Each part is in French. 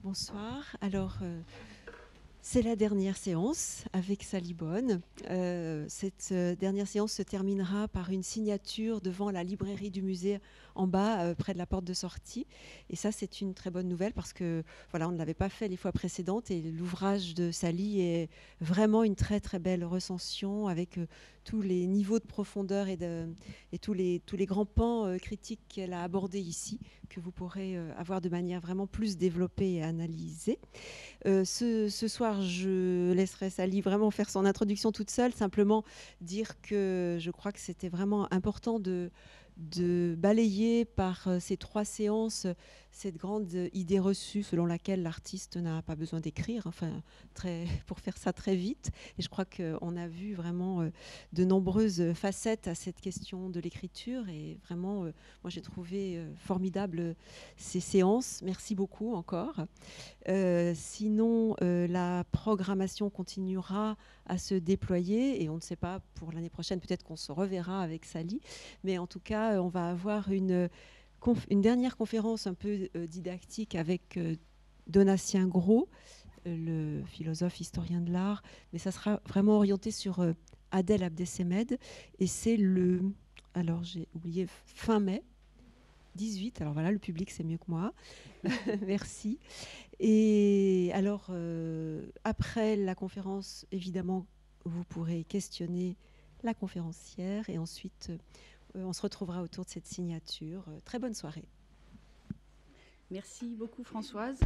Bonsoir. Alors, c'est la dernière séance avec Sally Bonne. Cette dernière séance se terminera par une signature devant la librairie du musée en bas, près de la porte de sortie. Et ça, c'est une très bonne nouvelle parce que voilà, on ne l'avait pas fait les fois précédentes et l'ouvrage de Sally est vraiment une très très belle recension avec tous les niveaux de profondeur et tous les grands pans critiques qu'elle a abordés ici, que vous pourrez avoir de manière vraiment plus développée et analysée. Ce soir, je laisserai Sally vraiment faire son introduction toute seule, simplement dire que je crois que c'était vraiment important de balayer par ces 3 séances cette grande idée reçue selon laquelle l'artiste n'a pas besoin d'écrire, enfin, pour faire ça très vite. Et je crois qu'on a vu vraiment de nombreuses facettes à cette question de l'écriture. Et vraiment, moi, j'ai trouvé formidable ces séances. Merci beaucoup encore. Sinon, la programmation continuera à se déployer et on ne sait pas pour l'année prochaine, peut-être qu'on se reverra avec Sally, mais en tout cas, on va avoir une dernière conférence un peu didactique avec Donatien Gros, le philosophe historien de l'art, mais ça sera vraiment orienté sur Adèle Abdessemed et c'est alors j'ai oublié, fin mai 18. Alors voilà, le public c'est mieux que moi. Merci. Et alors, après la conférence, évidemment, vous pourrez questionner la conférencière et ensuite, on se retrouvera autour de cette signature. Très bonne soirée. Merci beaucoup Françoise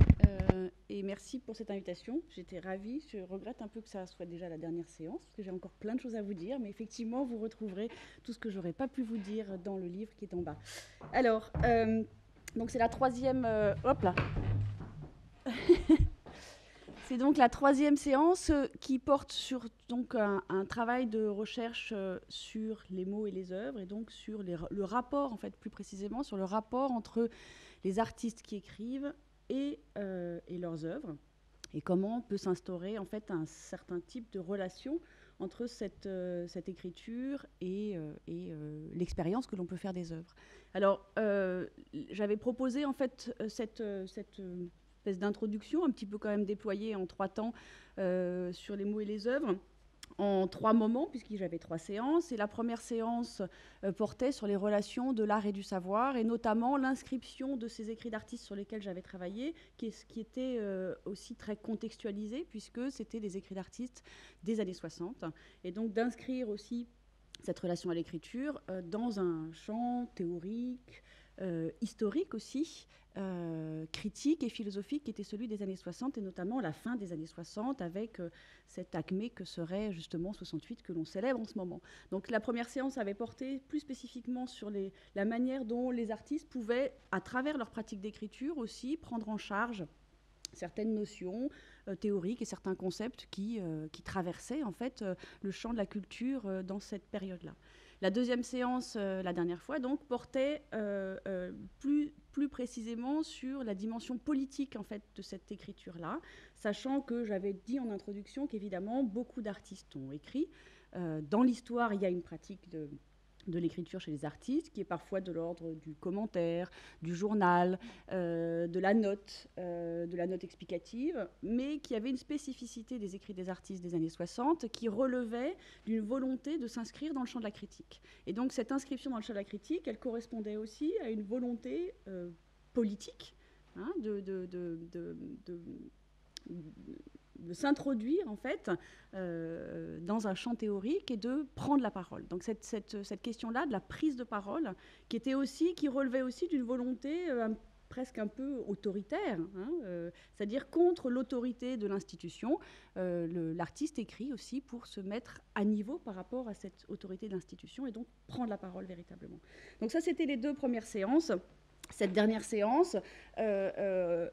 et merci pour cette invitation. J'étais ravie. Je regrette un peu que ça soit déjà la dernière séance parce que j'ai encore plein de choses à vous dire, mais effectivement vous retrouverez tout ce que j'aurais pas pu vous dire dans le livre qui est en bas. Alors, donc c'est la troisième. Hop là. C'est donc la troisième séance qui porte sur donc un travail de recherche sur les mots et les œuvres et donc sur le rapport, en fait, plus précisément sur le rapport entre les artistes qui écrivent et leurs œuvres et comment peut s'instaurer en fait un certain type de relation entre cette écriture et l'expérience que l'on peut faire des œuvres. Alors, j'avais proposé en fait cette espèce d'introduction, un petit peu quand même déployée en 3 temps sur les mots et les œuvres, en 3 moments, puisque j'avais 3 séances. Et la première séance portait sur les relations de l'art et du savoir, et notamment l'inscription de ces écrits d'artistes sur lesquels j'avais travaillé, qui était aussi très contextualisé, puisque c'était des écrits d'artistes des années 60. Et donc d'inscrire aussi cette relation à l'écriture dans un champ théorique, historique aussi, critique et philosophique qui était celui des années 60 et notamment la fin des années 60 avec cet acmé que serait justement 68 que l'on célèbre en ce moment. Donc la première séance avait porté plus spécifiquement sur la manière dont les artistes pouvaient, à travers leur pratique d'écriture aussi, prendre en charge certaines notions théoriques et certains concepts qui traversaient en fait le champ de la culture dans cette période-là. La deuxième séance, la dernière fois, donc, portait plus précisément sur la dimension politique en fait de cette écriture-là, sachant que j'avais dit en introduction qu'évidemment beaucoup d'artistes ont écrit. Dans l'histoire, il y a une pratique de l'écriture chez les artistes, qui est parfois de l'ordre du commentaire, du journal, de la note explicative, mais qui avait une spécificité des écrits des artistes des années 60 qui relevait d'une volonté de s'inscrire dans le champ de la critique. Et donc cette inscription dans le champ de la critique, elle correspondait aussi à une volonté politique hein, de s'introduire en fait dans un champ théorique et de prendre la parole. Donc cette question-là de la prise de parole qui relevait aussi d'une volonté presque un peu autoritaire, hein, c'est-à-dire contre l'autorité de l'institution. L'artiste écrit aussi pour se mettre à niveau par rapport à cette autorité de l'institution et donc prendre la parole véritablement. Donc ça, c'était les 2 premières séances. Cette dernière séance, là,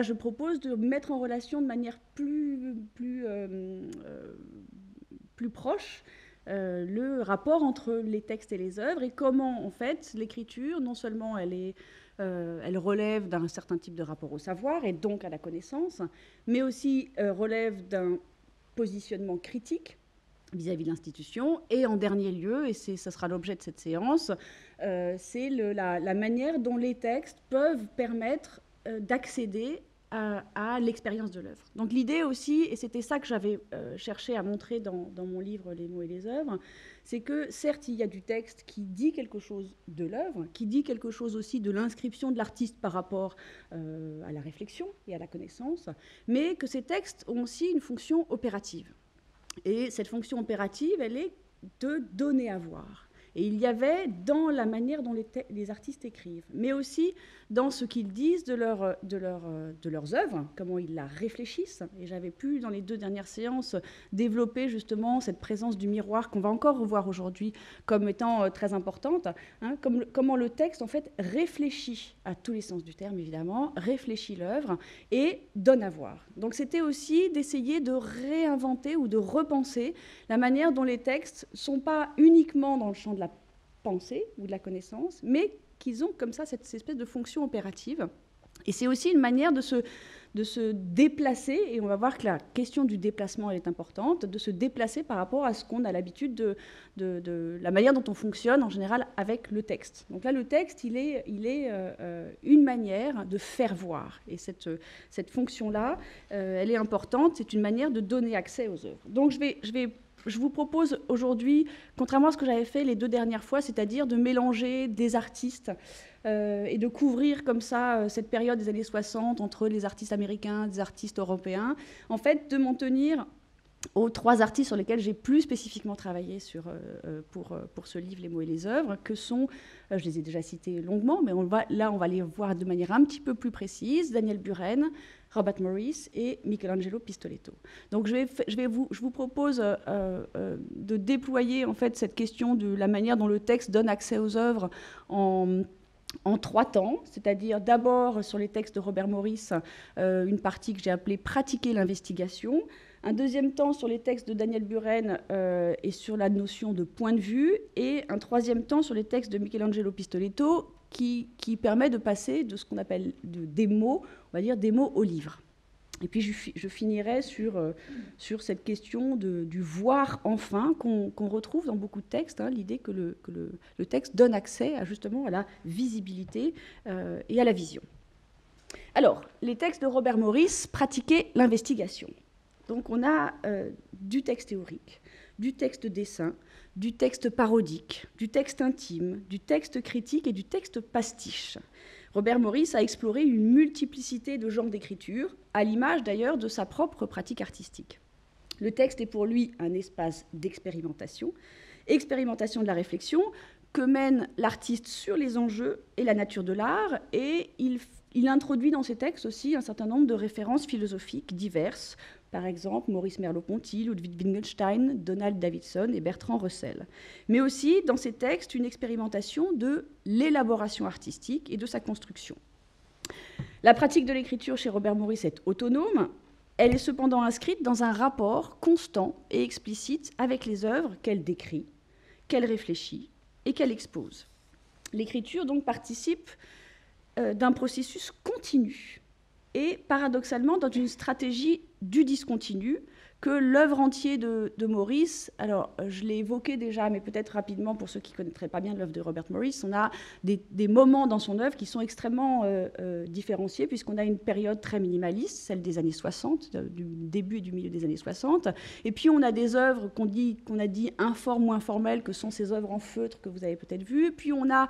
je propose de mettre en relation de manière plus proche le rapport entre les textes et les œuvres et comment, en fait, l'écriture, non seulement elle relève d'un certain type de rapport au savoir et donc à la connaissance, mais aussi relève d'un positionnement critique vis-à-vis de l'institution. Et en dernier lieu, et ça sera l'objet de cette séance, c'est la manière dont les textes peuvent permettre d'accéder à l'expérience de l'œuvre. Donc l'idée aussi, et c'était ça que j'avais cherché à montrer dans mon livre Les mots et les œuvres, c'est que certes, il y a du texte qui dit quelque chose de l'œuvre, qui dit quelque chose aussi de l'inscription de l'artiste par rapport à la réflexion et à la connaissance, mais que ces textes ont aussi une fonction opérative. Et cette fonction opérative, elle est de donner à voir. Et il y avait dans la manière dont les artistes écrivent, mais aussi dans ce qu'ils disent de leurs œuvres, comment ils la réfléchissent. Et j'avais pu, dans les 2 dernières séances, développer justement cette présence du miroir qu'on va encore revoir aujourd'hui comme étant très importante, hein, comment le texte, en fait, réfléchit, à tous les sens du terme, évidemment, réfléchit l'œuvre et donne à voir. Donc c'était aussi d'essayer de réinventer ou de repenser la manière dont les textes ne sont pas uniquement dans le champ de la pensée ou de la connaissance, mais qu'ils ont comme ça cette espèce de fonction opérative. Et c'est aussi une manière de se déplacer, et on va voir que la question du déplacement elle est importante, de se déplacer par rapport à ce qu'on a l'habitude de la manière dont on fonctionne en général avec le texte. Donc là, le texte, il est une manière de faire voir. Et cette fonction-là, elle est importante, c'est une manière de donner accès aux œuvres. Donc je vous propose aujourd'hui, contrairement à ce que j'avais fait les 2 dernières fois, c'est-à-dire de mélanger des artistes et de couvrir comme ça cette période des années 60 entre les artistes américains, des artistes européens, en fait de m'en tenir aux 3 artistes sur lesquels j'ai plus spécifiquement travaillé pour ce livre, Les mots et les œuvres, que sont, je les ai déjà cités longuement, mais on va les voir de manière un petit peu plus précise, Daniel Buren, Robert Morris et Michelangelo Pistoletto. Donc je vous propose de déployer en fait cette question de la manière dont le texte donne accès aux œuvres en 3 temps, c'est-à-dire d'abord sur les textes de Robert Morris, une partie que j'ai appelée « Pratiquer l'investigation », un deuxième temps sur les textes de Daniel Buren et sur la notion de point de vue, et un 3e temps sur les textes de Michelangelo Pistoletto qui permet de passer de ce qu'on appelle des mots, on va dire des mots au livre. Et puis je finirai sur cette question du voir enfin qu'on retrouve dans beaucoup de textes, hein, l'idée que le texte donne accès justement à la visibilité et à la vision. Alors, les textes de Robert Morris, pratiquer l'investigation. Donc on a du texte théorique, du texte dessin, du texte parodique, du texte intime, du texte critique et du texte pastiche. Robert Morris a exploré une multiplicité de genres d'écriture, à l'image d'ailleurs de sa propre pratique artistique. Le texte est pour lui un espace d'expérimentation, expérimentation de la réflexion, que mène l'artiste sur les enjeux et la nature de l'art, et il introduit dans ses textes aussi un certain nombre de références philosophiques diverses, par exemple Maurice Merleau-Ponty, Ludwig Wittgenstein, Donald Davidson et Bertrand Russell. Mais aussi dans ses textes une expérimentation de l'élaboration artistique et de sa construction. La pratique de l'écriture chez Robert Morris est autonome, elle est cependant inscrite dans un rapport constant et explicite avec les œuvres qu'elle décrit, qu'elle réfléchit et qu'elle expose. L'écriture donc participe d'un processus continu et paradoxalement dans une stratégie du discontinu que l'œuvre entière de Morris, alors je l'ai évoqué déjà, mais peut-être rapidement pour ceux qui ne connaîtraient pas bien l'œuvre de Robert Morris, on a des moments dans son œuvre qui sont extrêmement différenciés, puisqu'on a une période très minimaliste, celle des années 60, du début et du milieu des années 60, et puis on a des œuvres qu'on a dit informes ou informelles, que sont ces œuvres en feutre que vous avez peut-être vues, puis on a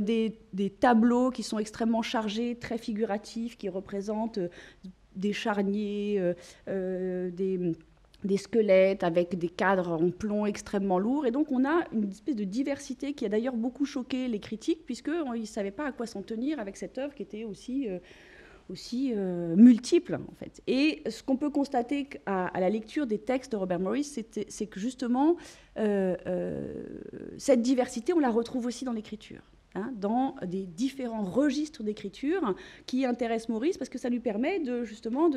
des tableaux qui sont extrêmement chargés, très figuratifs, qui représentent des charniers, des squelettes avec des cadres en plomb extrêmement lourds. Et donc on a une espèce de diversité qui a d'ailleurs beaucoup choqué les critiques, puisqu'ils ne savaient pas à quoi s'en tenir avec cette œuvre qui était aussi multiple, en fait. Et ce qu'on peut constater à la lecture des textes de Robert Morris, c'est que justement, cette diversité, on la retrouve aussi dans l'écriture. Dans des différents registres d'écriture qui intéressent Morris parce que ça lui permet justement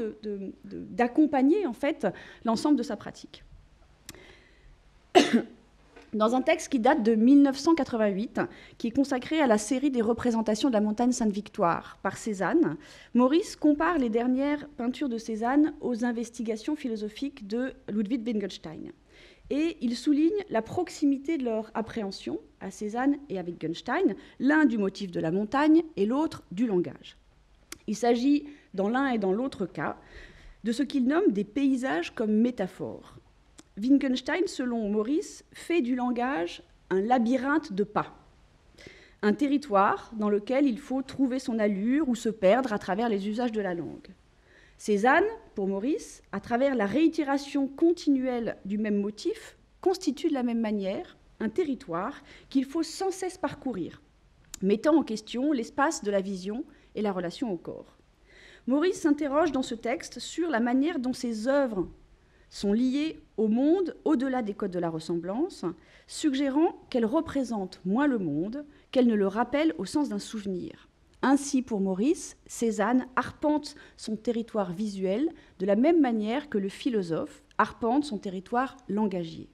d'accompagner en fait l'ensemble de sa pratique. Dans un texte qui date de 1988, qui est consacré à la série des représentations de la montagne Sainte-Victoire par Cézanne, Morris compare les dernières peintures de Cézanne aux investigations philosophiques de Ludwig Wittgenstein. Et il souligne la proximité de leur appréhension à Cézanne et à Wittgenstein, l'un du motif de la montagne et l'autre du langage. Il s'agit dans l'un et dans l'autre cas, de ce qu'il nomme des paysages comme métaphores. Wittgenstein, selon Maurice, fait du langage un labyrinthe de pas, un territoire dans lequel il faut trouver son allure ou se perdre à travers les usages de la langue. Cézanne, pour Maurice, à travers la réitération continuelle du même motif, constitue de la même manière un territoire qu'il faut sans cesse parcourir, mettant en question l'espace de la vision et la relation au corps. Maurice s'interroge dans ce texte sur la manière dont ses œuvres sont liées au monde au-delà des codes de la ressemblance, suggérant qu'elles représentent moins le monde qu'elles ne le rappellent au sens d'un souvenir. Ainsi, pour Maurice, Cézanne arpente son territoire visuel de la même manière que le philosophe arpente son territoire langagier.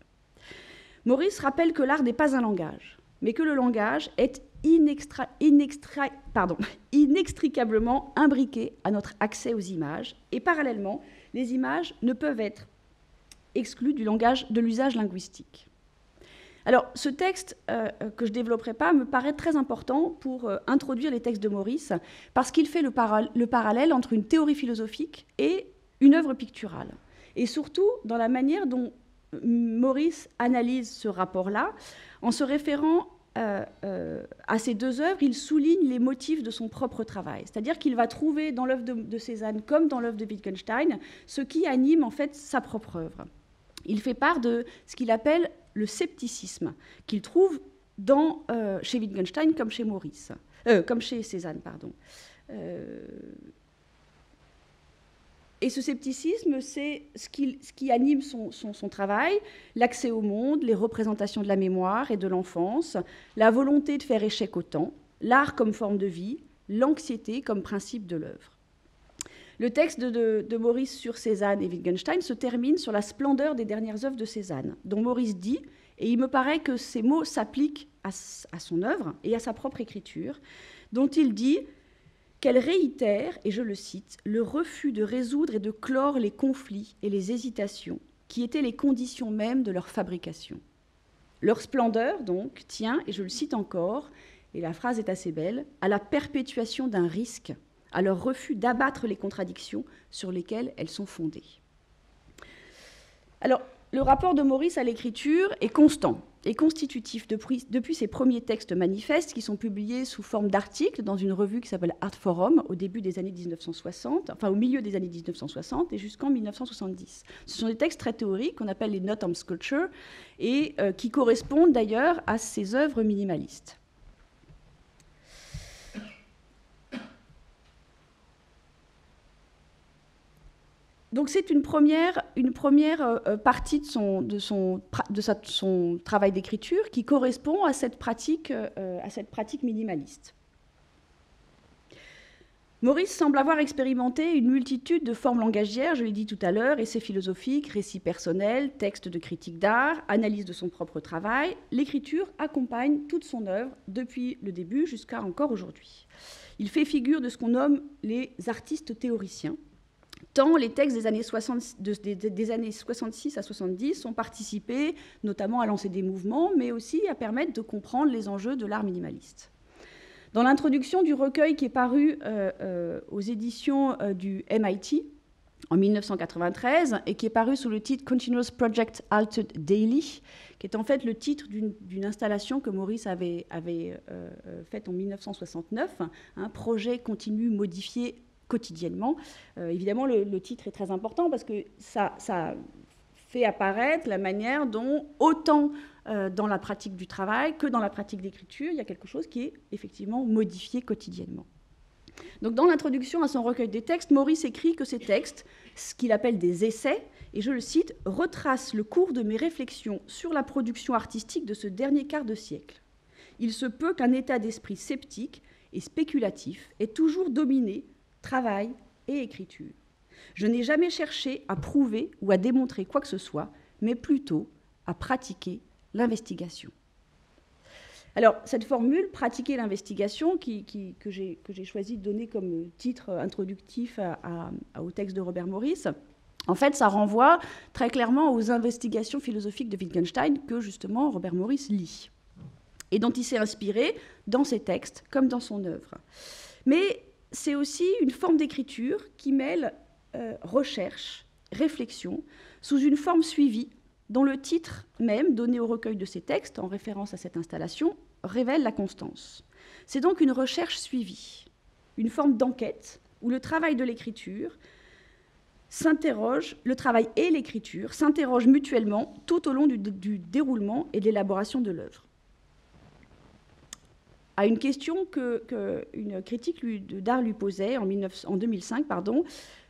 Maurice rappelle que l'art n'est pas un langage, mais que le langage est inextricablement imbriqué à notre accès aux images, et parallèlement, les images ne peuvent être exclues de l'usage linguistique. Alors, ce texte que je ne développerai pas me paraît très important pour introduire les textes de Maurice, parce qu'il fait le parallèle entre une théorie philosophique et une œuvre picturale. Et surtout, dans la manière dont Maurice analyse ce rapport-là, en se référant à ces deux œuvres, il souligne les motifs de son propre travail. C'est-à-dire qu'il va trouver dans l'œuvre de Cézanne, comme dans l'œuvre de Wittgenstein, ce qui anime en fait sa propre œuvre. Il fait part de ce qu'il appelle le scepticisme, qu'il trouve chez Wittgenstein comme chez comme chez Cézanne, pardon. Et ce scepticisme, c'est ce qui anime son travail, l'accès au monde, les représentations de la mémoire et de l'enfance, la volonté de faire échec au temps, l'art comme forme de vie, l'anxiété comme principe de l'œuvre. Le texte de Maurice sur Cézanne et Wittgenstein se termine sur la splendeur des dernières œuvres de Cézanne, dont Maurice dit, et il me paraît que ces mots s'appliquent à son œuvre et à sa propre écriture, dont il dit qu'elle réitère, et je le cite, le refus de résoudre et de clore les conflits et les hésitations qui étaient les conditions mêmes de leur fabrication. Leur splendeur, donc, tient, et je le cite encore, et la phrase est assez belle, à la perpétuation d'un risque, à leur refus d'abattre les contradictions sur lesquelles elles sont fondées. Alors, le rapport de Maurice à l'écriture est constant et constitutif depuis ses premiers textes manifestes qui sont publiés sous forme d'articles dans une revue qui s'appelle Art Forum au début des années 1960, enfin au milieu des années 1960 et jusqu'en 1970. Ce sont des textes très théoriques qu'on appelle les Notes on Sculpture et qui correspondent d'ailleurs à ses œuvres minimalistes. Donc c'est une première partie de son travail d'écriture qui correspond à cette pratique minimaliste. Maurice semble avoir expérimenté une multitude de formes langagières, je l'ai dit tout à l'heure, essais philosophiques, récits personnels, textes de critique d'art, analyse de son propre travail. L'écriture accompagne toute son œuvre depuis le début jusqu'à encore aujourd'hui. Il fait figure de ce qu'on nomme les artistes théoriciens, tant les textes des années 66 à 70 ont participé notamment à lancer des mouvements, mais aussi à permettre de comprendre les enjeux de l'art minimaliste. Dans l'introduction du recueil qui est paru aux éditions du MIT en 1993 et qui est paru sous le titre Continuous Project Altered Daily, qui est en fait le titre d'une installation que Maurice avait faite en 1969, un projet continu modifié quotidiennement. Évidemment, le titre est très important parce que ça fait apparaître la manière dont, autant dans la pratique du travail que dans la pratique d'écriture, il y a quelque chose qui est effectivement modifié quotidiennement. Donc, dans l'introduction à son recueil des textes, Maurice écrit que ces textes, ce qu'il appelle des essais, et je le cite, « retracent le cours de mes réflexions sur la production artistique de ce dernier quart de siècle. Il se peut qu'un état d'esprit sceptique et spéculatif ait toujours dominé travail et écriture. Je n'ai jamais cherché à prouver ou à démontrer quoi que ce soit, mais plutôt à pratiquer l'investigation. » Alors, cette formule, pratiquer l'investigation, que j'ai choisi de donner comme titre introductif au texte de Robert Maurice, en fait, ça renvoie très clairement aux investigations philosophiques de Wittgenstein que, justement, Robert Maurice lit, et dont il s'est inspiré dans ses textes comme dans son œuvre. Mais c'est aussi une forme d'écriture qui mêle recherche, réflexion, sous une forme suivie, dont le titre même, donné au recueil de ces textes, en référence à cette installation, révèle la constance. C'est donc une recherche suivie, une forme d'enquête, où le travail de l'écriture s'interroge, le travail et l'écriture s'interrogent mutuellement tout au long du déroulement et de l'élaboration de l'œuvre. À une question qu'une critique d'art lui posait en 2005,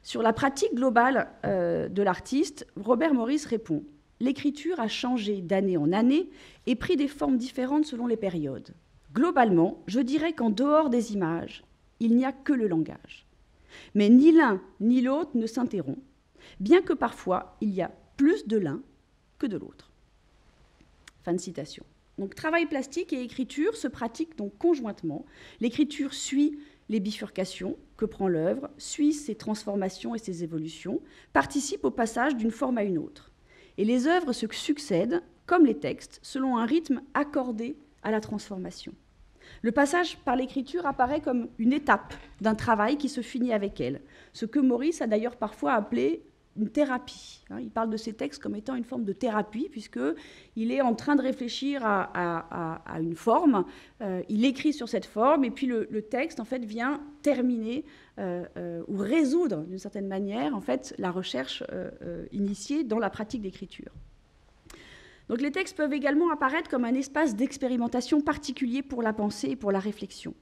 sur la pratique globale de l'artiste, Robert Morris répond « L'écriture a changé d'année en année et pris des formes différentes selon les périodes. Globalement, je dirais qu'en dehors des images, il n'y a que le langage. Mais ni l'un ni l'autre ne s'interrompt, bien que parfois il y a plus de l'un que de l'autre. » Fin de citation. Donc travail plastique et écriture se pratiquent donc conjointement. L'écriture suit les bifurcations que prend l'œuvre, suit ses transformations et ses évolutions, participe au passage d'une forme à une autre. Et les œuvres se succèdent, comme les textes, selon un rythme accordé à la transformation. Le passage par l'écriture apparaît comme une étape d'un travail qui se finit avec elle, ce que Morris a d'ailleurs parfois appelé une thérapie. Il parle de ces textes comme étant une forme de thérapie, puisqu'il est en train de réfléchir à une forme, il écrit sur cette forme, et puis le texte en fait, vient terminer ou résoudre d'une certaine manière en fait, la recherche initiée dans la pratique d'écriture. Donc les textes peuvent également apparaître comme un espace d'expérimentation particulier pour la pensée et pour la réflexion.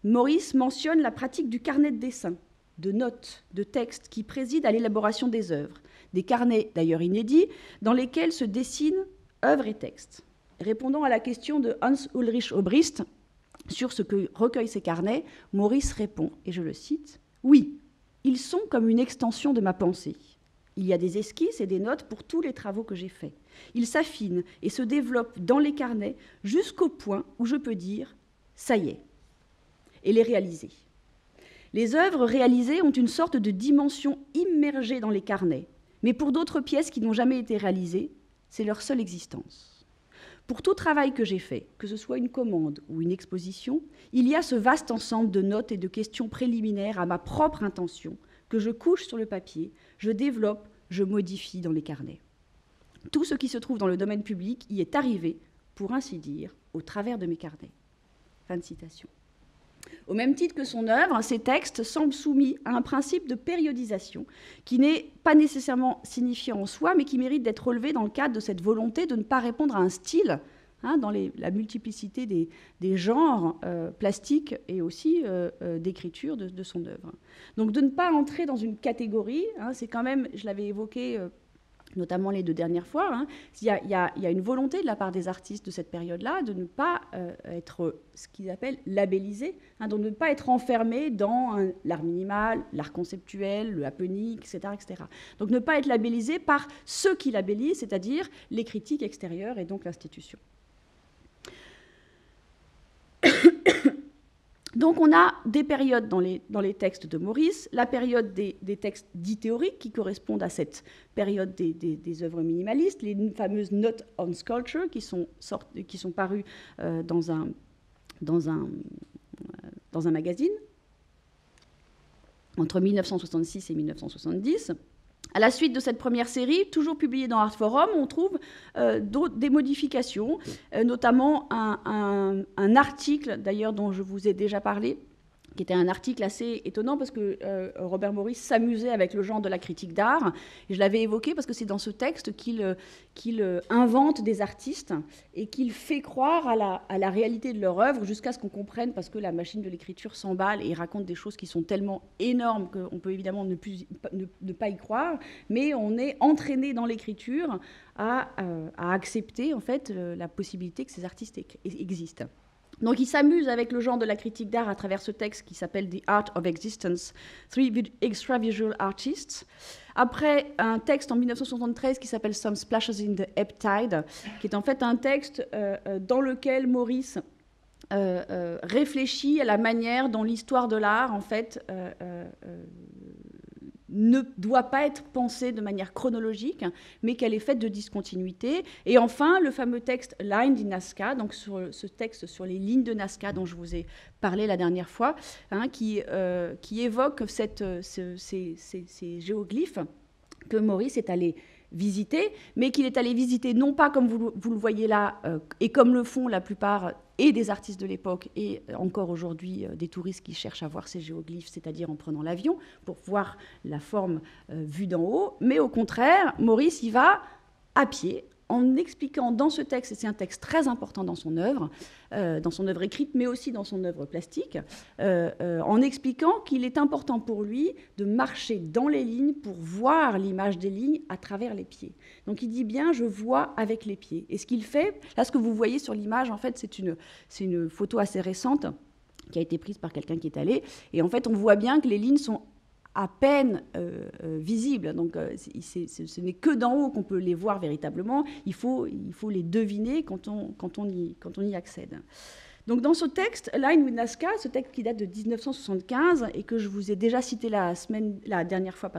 Morris mentionne la pratique du carnet de dessin, de notes, de textes qui président à l'élaboration des œuvres, des carnets d'ailleurs inédits, dans lesquels se dessinent œuvres et textes. Répondant à la question de Hans Ulrich Obrist sur ce que recueillent ces carnets, Morris répond, et je le cite, « Oui, ils sont comme une extension de ma pensée. Il y a des esquisses et des notes pour tous les travaux que j'ai faits. Ils s'affinent et se développent dans les carnets jusqu'au point où je peux dire « ça y est » et les réaliser. Les œuvres réalisées ont une sorte de dimension immergée dans les carnets, mais pour d'autres pièces qui n'ont jamais été réalisées, c'est leur seule existence. Pour tout travail que j'ai fait, que ce soit une commande ou une exposition, il y a ce vaste ensemble de notes et de questions préliminaires à ma propre intention que je couche sur le papier, je développe, je modifie dans les carnets. Tout ce qui se trouve dans le domaine public y est arrivé, pour ainsi dire, au travers de mes carnets. » Fin de citation. Au même titre que son œuvre, ces textes semblent soumis à un principe de périodisation qui n'est pas nécessairement signifié en soi, mais qui mérite d'être relevé dans le cadre de cette volonté de ne pas répondre à un style, dans la multiplicité des genres plastiques et aussi d'écriture de son œuvre. Donc de ne pas entrer dans une catégorie, c'est quand même, je l'avais évoqué notamment les 2 dernières fois, il y a une volonté de la part des artistes de cette période-là de ne pas être ce qu'ils appellent labellisés, de ne pas être enfermés dans l'art minimal, l'art conceptuel, le happening, etc., etc. Donc ne pas être labellisés par ceux qui labellisent, c'est-à-dire les critiques extérieures et donc l'institution. Donc on a des périodes dans les textes de Morris, la période des textes dits théoriques qui correspondent à cette période des œuvres minimalistes, les fameuses Notes on Sculpture qui sont parues dans un magazine entre 1966 et 1970. À la suite de cette première série, toujours publiée dans Art Forum, on trouve des modifications, notamment un article, d'ailleurs, dont je vous ai déjà parlé, qui était un article assez étonnant parce que Robert Morris s'amusait avec le genre de la critique d'art. Et je l'avais évoqué parce que c'est dans ce texte qu'il invente des artistes et qu'il fait croire à la réalité de leur œuvre jusqu'à ce qu'on comprenne, parce que la machine de l'écriture s'emballe et raconte des choses qui sont tellement énormes qu'on peut évidemment ne pas y croire, mais on est entraîné dans l'écriture à accepter en fait la possibilité que ces artistes existent. Donc il s'amuse avec le genre de la critique d'art à travers ce texte qui s'appelle The Art of Existence, Three Extravisual Artists. Après un texte en 1973 qui s'appelle Some Splashes in the Ebb Tide, qui est en fait un texte dans lequel Morris réfléchit à la manière dont l'histoire de l'art en fait ne doit pas être pensée de manière chronologique, mais qu'elle est faite de discontinuité. Et enfin, le fameux texte « Line di Nazca », donc sur ce texte sur les lignes de Nazca dont je vous ai parlé la dernière fois, qui évoque ces géoglyphes que Maurice est allé visiter, mais qu'il est allé visiter non pas comme vous le voyez là, et comme le font la plupart et des artistes de l'époque et encore aujourd'hui des touristes qui cherchent à voir ces géoglyphes, c'est-à-dire en prenant l'avion pour voir la forme vue d'en haut, mais au contraire, Maurice y va à pied, en expliquant dans ce texte, et c'est un texte très important dans son œuvre écrite, mais aussi dans son œuvre plastique, en expliquant qu'il est important pour lui de marcher dans les lignes pour voir l'image des lignes à travers les pieds. Donc il dit bien, je vois avec les pieds. Et ce qu'il fait, là ce que vous voyez sur l'image, en fait, c'est une photo assez récente qui a été prise par quelqu'un qui est allé, et en fait on voit bien que les lignes sont à peine visibles. Donc ce n'est que d'en haut qu'on peut les voir véritablement. Il faut les deviner quand on y accède. Donc dans ce texte, Line with Nazca, ce texte qui date de 1975 et que je vous ai déjà cité la dernière fois,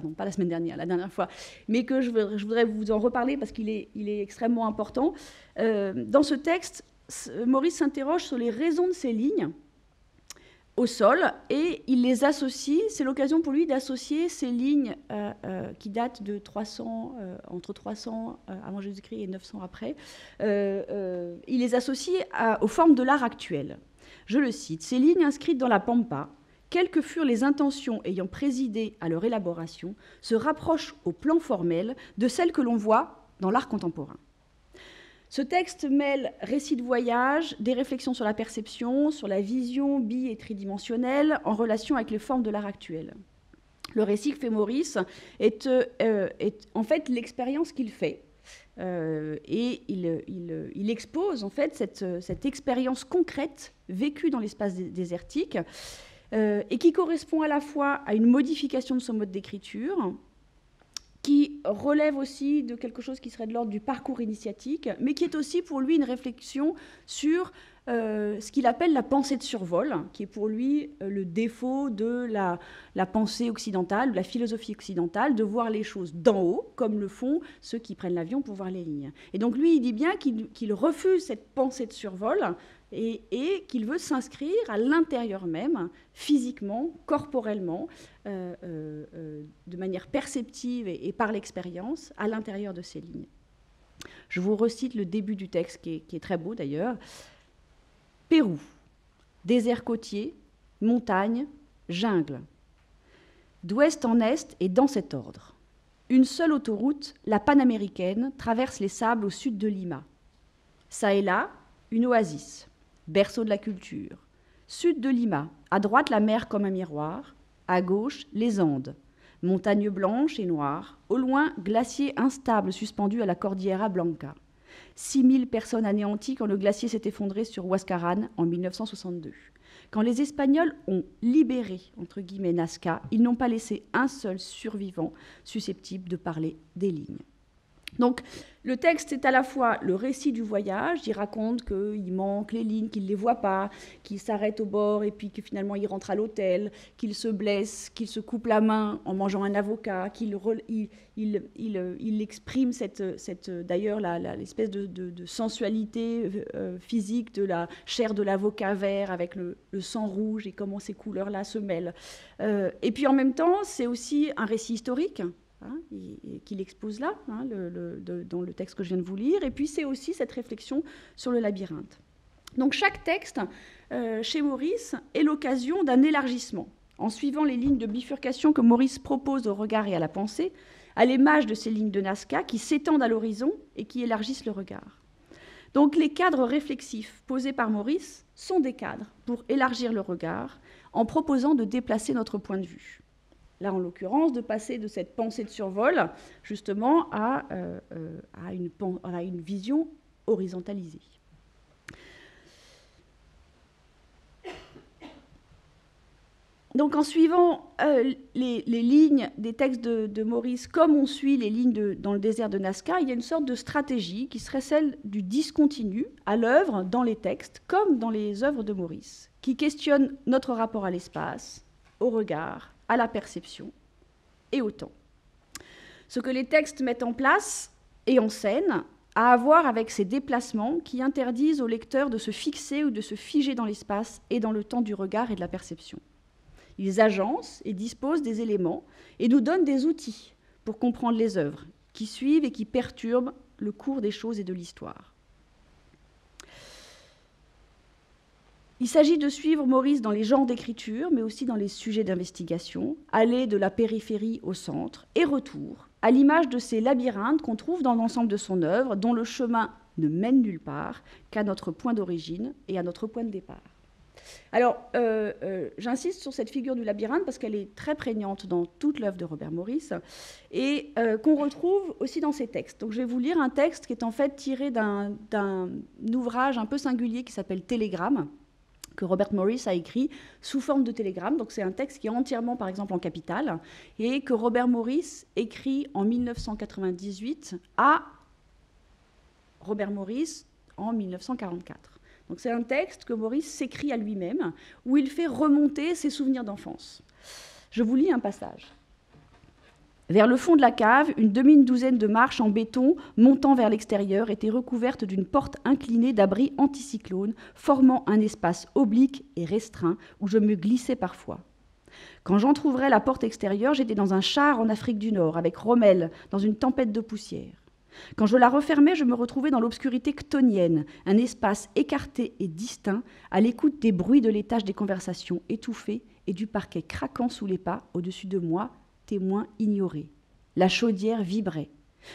mais que je voudrais vous en reparler parce qu'il est extrêmement important. Dans ce texte, Maurice s'interroge sur les raisons de ces lignes au sol, et il les associe, c'est l'occasion pour lui d'associer ces lignes qui datent de 300, entre 300 avant Jésus-Christ et 900 après, il les associe aux formes de l'art actuel. Je le cite, « Ces lignes inscrites dans la pampa, quelles que furent les intentions ayant présidé à leur élaboration, se rapprochent au plan formel de celles que l'on voit dans l'art contemporain. » Ce texte mêle récits de voyage, des réflexions sur la perception, sur la vision bi- et tridimensionnelle en relation avec les formes de l'art actuel. Le récit que fait Maurice est en fait l'expérience qu'il fait. Et il expose en fait cette expérience concrète vécue dans l'espace désertique et qui correspond à la fois à une modification de son mode d'écriture, qui relève aussi de quelque chose qui serait de l'ordre du parcours initiatique, mais qui est aussi pour lui une réflexion sur ce qu'il appelle la pensée de survol, qui est pour lui le défaut de la pensée occidentale, de la philosophie occidentale, de voir les choses d'en haut, comme le font ceux qui prennent l'avion pour voir les lignes. Et donc lui, il dit bien qu'il refuse cette pensée de survol, et qu'il veut s'inscrire à l'intérieur même, physiquement, corporellement, de manière perceptive et par l'expérience, à l'intérieur de ces lignes. Je vous recite le début du texte, qui est très beau d'ailleurs. Pérou, désert côtier, montagne, jungle. D'ouest en est et dans cet ordre. Une seule autoroute, la panaméricaine, traverse les sables au sud de Lima. Ça et là, une oasis. Berceau de la culture. Sud de Lima, à droite la mer comme un miroir, à gauche les Andes, montagnes blanches et noires, au loin glacier instable suspendu à la Cordillera Blanca. 6000 personnes anéanties quand le glacier s'est effondré sur Huascarán en 1962. Quand les Espagnols ont libéré, entre guillemets, Nazca, ils n'ont pas laissé un seul survivant susceptible de parler des lignes. Donc, le texte est à la fois le récit du voyage, il raconte qu'il manque les lignes, qu'il ne les voit pas, qu'il s'arrête au bord et puis que finalement il rentre à l'hôtel, qu'il se blesse, qu'il se coupe la main en mangeant un avocat, qu'il exprime d'ailleurs l'espèce de sensualité physique de la chair de l'avocat vert avec le sang rouge et comment ces couleurs-là se mêlent. Et puis en même temps, c'est aussi un récit historique, qu'il expose là, dans le texte que je viens de vous lire, et puis c'est aussi cette réflexion sur le labyrinthe. Donc chaque texte, chez Maurice, est l'occasion d'un élargissement, en suivant les lignes de bifurcation que Maurice propose au regard et à la pensée, à l'image de ces lignes de Nazca qui s'étendent à l'horizon et qui élargissent le regard. Donc les cadres réflexifs posés par Maurice sont des cadres pour élargir le regard, en proposant de déplacer notre point de vue. Là, en l'occurrence, de passer de cette pensée de survol, justement, à une vision horizontalisée. Donc, en suivant les lignes des textes de Maurice, comme on suit les lignes dans le désert de Nazca, il y a une sorte de stratégie qui serait celle du discontinu à l'œuvre dans les textes, comme dans les œuvres de Maurice, qui questionne notre rapport à l'espace, au regard, à la perception, et au temps. Ce que les textes mettent en place et en scène a à voir avec ces déplacements qui interdisent au lecteur de se fixer ou de se figer dans l'espace et dans le temps du regard et de la perception. Ils agencent et disposent des éléments et nous donnent des outils pour comprendre les œuvres qui suivent et qui perturbent le cours des choses et de l'histoire. Il s'agit de suivre Maurice dans les genres d'écriture, mais aussi dans les sujets d'investigation, aller de la périphérie au centre et retour, à l'image de ces labyrinthes qu'on trouve dans l'ensemble de son œuvre, dont le chemin ne mène nulle part qu'à notre point d'origine et à notre point de départ. Alors, j'insiste sur cette figure du labyrinthe parce qu'elle est très prégnante dans toute l'œuvre de Robert Morris et qu'on retrouve aussi dans ses textes. Donc, je vais vous lire un texte qui est en fait tiré d'un ouvrage un peu singulier qui s'appelle Télégramme, que Robert Morris a écrit sous forme de télégramme. Donc c'est un texte qui est entièrement, par exemple, en capitale, et que Robert Morris écrit en 1998 à Robert Morris en 1944. Donc c'est un texte que Morris s'écrit à lui-même, où il fait remonter ses souvenirs d'enfance. Je vous lis un passage. Vers le fond de la cave, une demi-douzaine de marches en béton montant vers l'extérieur étaient recouvertes d'une porte inclinée d'abri anticyclone, formant un espace oblique et restreint où je me glissais parfois. Quand j'entrouvrais la porte extérieure, j'étais dans un char en Afrique du Nord, avec Rommel, dans une tempête de poussière. Quand je la refermais, je me retrouvais dans l'obscurité chtonienne, un espace écarté et distinct, à l'écoute des bruits de l'étage des conversations étouffées et du parquet craquant sous les pas au-dessus de moi, témoin ignoré. La chaudière vibrait.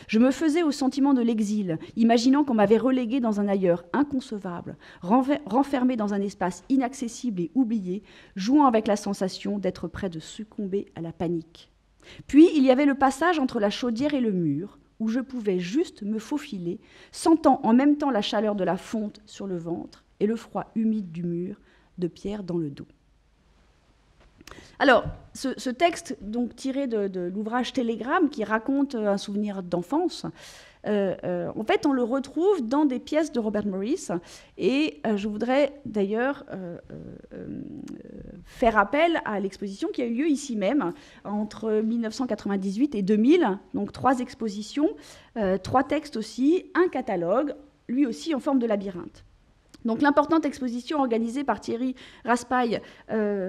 Je me faisais au sentiment de l'exil, imaginant qu'on m'avait relégué dans un ailleurs inconcevable, renfermé dans un espace inaccessible et oublié, jouant avec la sensation d'être près de succomber à la panique. Puis il y avait le passage entre la chaudière et le mur, où je pouvais juste me faufiler, sentant en même temps la chaleur de la fonte sur le ventre et le froid humide du mur de pierre dans le dos. Alors, ce texte, donc tiré de l'ouvrage Télégramme, qui raconte un souvenir d'enfance, en fait, on le retrouve dans des pièces de Robert Morris. Et je voudrais d'ailleurs faire appel à l'exposition qui a eu lieu ici même, entre 1998 et 2000. Donc 3 expositions, 3 textes aussi, un catalogue, lui aussi en forme de labyrinthe. Donc l'importante exposition organisée par Thierry Raspail,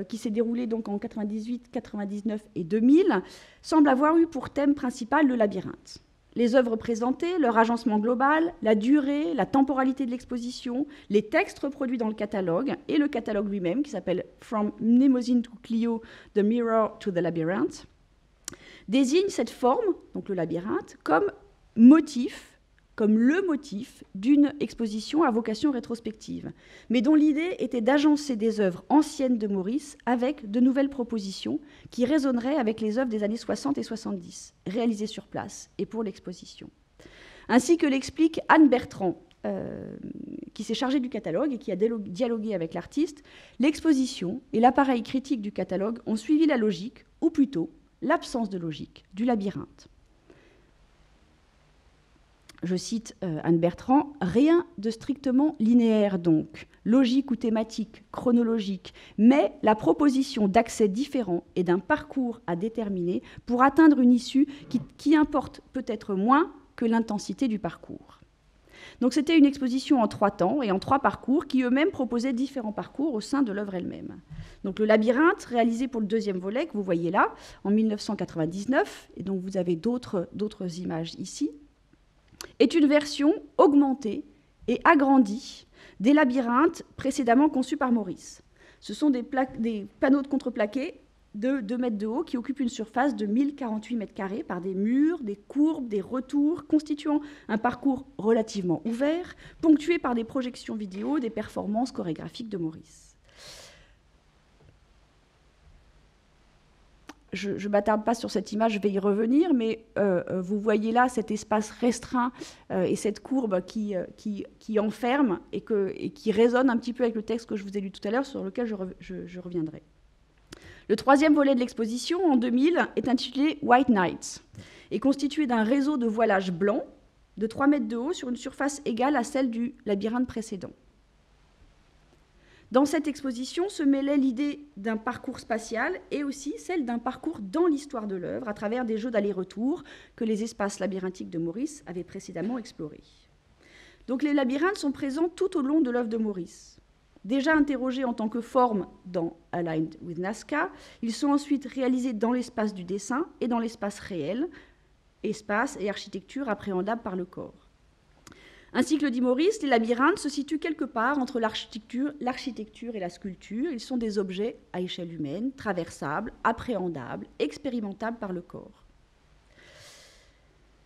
qui s'est déroulée donc en 98, 99 et 2000, semble avoir eu pour thème principal le labyrinthe. Les œuvres présentées, leur agencement global, la durée, la temporalité de l'exposition, les textes reproduits dans le catalogue et le catalogue lui-même qui s'appelle « From Mnemosyne to Clio, The Mirror to the Labyrinth » désignent cette forme, donc le labyrinthe, comme le motif d'une exposition à vocation rétrospective, mais dont l'idée était d'agencer des œuvres anciennes de Maurice avec de nouvelles propositions qui résonneraient avec les œuvres des années 60 et 70, réalisées sur place et pour l'exposition. Ainsi que l'explique Anne Bertrand, qui s'est chargée du catalogue et qui a dialogué avec l'artiste, l'exposition et l'appareil critique du catalogue ont suivi la logique, ou plutôt l'absence de logique, du labyrinthe. Je cite Anne Bertrand, « Rien de strictement linéaire donc, logique ou thématique, chronologique, mais la proposition d'accès différents et d'un parcours à déterminer pour atteindre une issue qui importe peut-être moins que l'intensité du parcours. » Donc c'était une exposition en 3 temps et en 3 parcours qui eux-mêmes proposaient différents parcours au sein de l'œuvre elle-même. Donc le labyrinthe, réalisé pour le 2e volet que vous voyez là, en 1999, et donc vous avez d'autres images ici, est une version augmentée et agrandie des labyrinthes précédemment conçus par Maurice. Ce sont des panneaux de contreplaqué de 2 mètres de haut qui occupent une surface de 1048 mètres carrés par des murs, des courbes, des retours, constituant un parcours relativement ouvert, ponctué par des projections vidéo, des performances chorégraphiques de Maurice. Je ne m'attarde pas sur cette image, je vais y revenir, mais vous voyez là cet espace restreint et cette courbe qui enferme et qui résonne un petit peu avec le texte que je vous ai lu tout à l'heure, sur lequel je reviendrai. Le 3e volet de l'exposition, en 2000, est intitulé « White Nights » et constitué d'un réseau de voilage blanc de 3 mètres de haut sur une surface égale à celle du labyrinthe précédent. Dans cette exposition se mêlait l'idée d'un parcours spatial et aussi celle d'un parcours dans l'histoire de l'œuvre à travers des jeux d'aller-retour que les espaces labyrinthiques de Maurice avaient précédemment explorés. Donc les labyrinthes sont présents tout au long de l'œuvre de Maurice. Déjà interrogés en tant que forme dans Aligned with Nazca, ils sont ensuite réalisés dans l'espace du dessin et dans l'espace réel, espace et architecture appréhendables par le corps. Ainsi que le dit Maurice, les labyrinthes se situent quelque part entre l'architecture et la sculpture. Ils sont des objets à échelle humaine, traversables, appréhendables, expérimentables par le corps.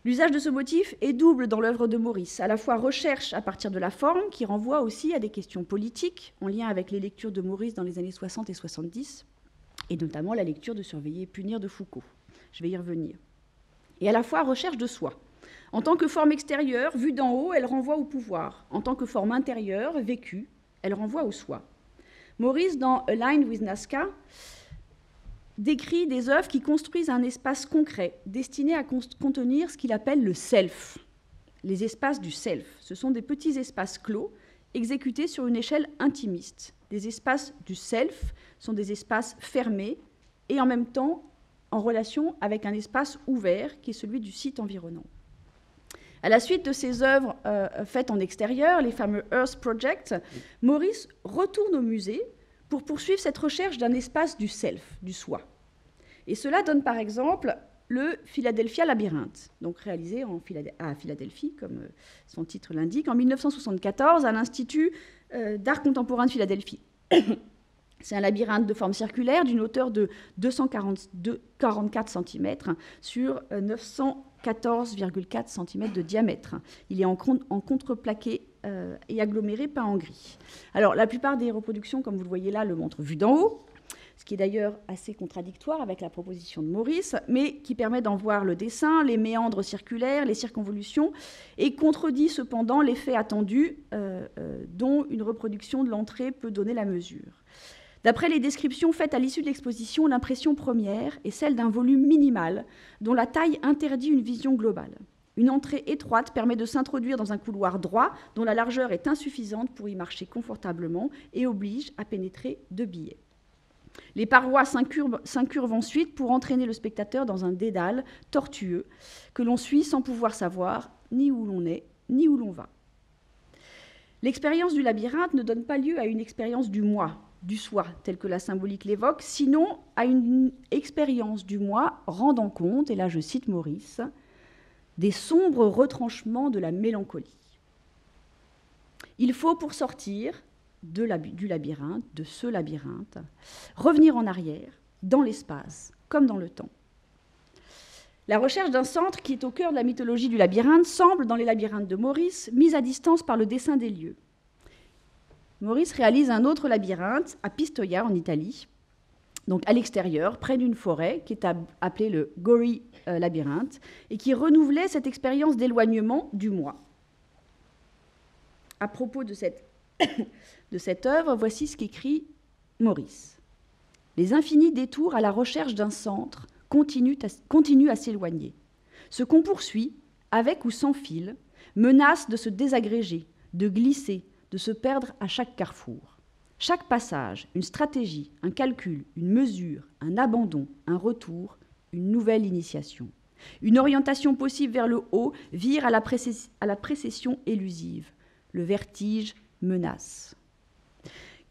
L'usage de ce motif est double dans l'œuvre de Maurice, à la fois recherche à partir de la forme, qui renvoie aussi à des questions politiques, en lien avec les lectures de Maurice dans les années 60 et 70, et notamment la lecture de Surveiller et punir de Foucault. Je vais y revenir. Et à la fois recherche de soi. En tant que forme extérieure, vue d'en haut, elle renvoie au pouvoir. En tant que forme intérieure, vécue, elle renvoie au soi. Maurice, dans Aligned with Nazca, décrit des œuvres qui construisent un espace concret, destiné à contenir ce qu'il appelle le self, les espaces du self. Ce sont des petits espaces clos, exécutés sur une échelle intimiste. Des espaces du self sont des espaces fermés et en même temps en relation avec un espace ouvert qui est celui du site environnant. À la suite de ces œuvres faites en extérieur, les fameux Earth Projects, Maurice retourne au musée pour poursuivre cette recherche d'un espace du self, du soi. Et cela donne par exemple le Philadelphia Labyrinthe, donc réalisé à Philadelphie, comme son titre l'indique, en 1974 à l'Institut d'art contemporain de Philadelphie. C'est un labyrinthe de forme circulaire d'une hauteur de 244 cm sur 914,4 cm de diamètre. Il est en contreplaqué et aggloméré peint en gris. Alors, la plupart des reproductions, comme vous le voyez là, le montrent vue d'en haut, ce qui est d'ailleurs assez contradictoire avec la proposition de Maurice, mais qui permet d'en voir le dessin, les méandres circulaires, les circonvolutions, et contredit cependant l'effet attendu dont une reproduction de l'entrée peut donner la mesure. D'après les descriptions faites à l'issue de l'exposition, l'impression première est celle d'un volume minimal dont la taille interdit une vision globale. Une entrée étroite permet de s'introduire dans un couloir droit dont la largeur est insuffisante pour y marcher confortablement et oblige à pénétrer 2 billets. Les parois s'incurvent ensuite pour entraîner le spectateur dans un dédale tortueux que l'on suit sans pouvoir savoir ni où l'on est, ni où l'on va. L'expérience du labyrinthe ne donne pas lieu à une expérience du moi, du soi, telle que la symbolique l'évoque, sinon à une expérience du moi rendant compte, et là je cite Maurice, des sombres retranchements de la mélancolie. Il faut, pour sortir du labyrinthe, de ce labyrinthe, revenir en arrière, dans l'espace, comme dans le temps. La recherche d'un centre qui est au cœur de la mythologie du labyrinthe semble, dans les labyrinthes de Maurice, mise à distance par le dessin des lieux. Maurice réalise un autre labyrinthe à Pistoia, en Italie, donc à l'extérieur, près d'une forêt, qui est appelée le Gori Labyrinthe, et qui renouvelait cette expérience d'éloignement du moi. À propos de cette œuvre, voici ce qu'écrit Maurice. Les infinis détours à la recherche d'un centre continuent à s'éloigner. Ce qu'on poursuit, avec ou sans fil, menace de se désagréger, de glisser, de se perdre à chaque carrefour. Chaque passage, une stratégie, un calcul, une mesure, un abandon, un retour, une nouvelle initiation. Une orientation possible vers le haut vire à la précession élusive. Le vertige menace.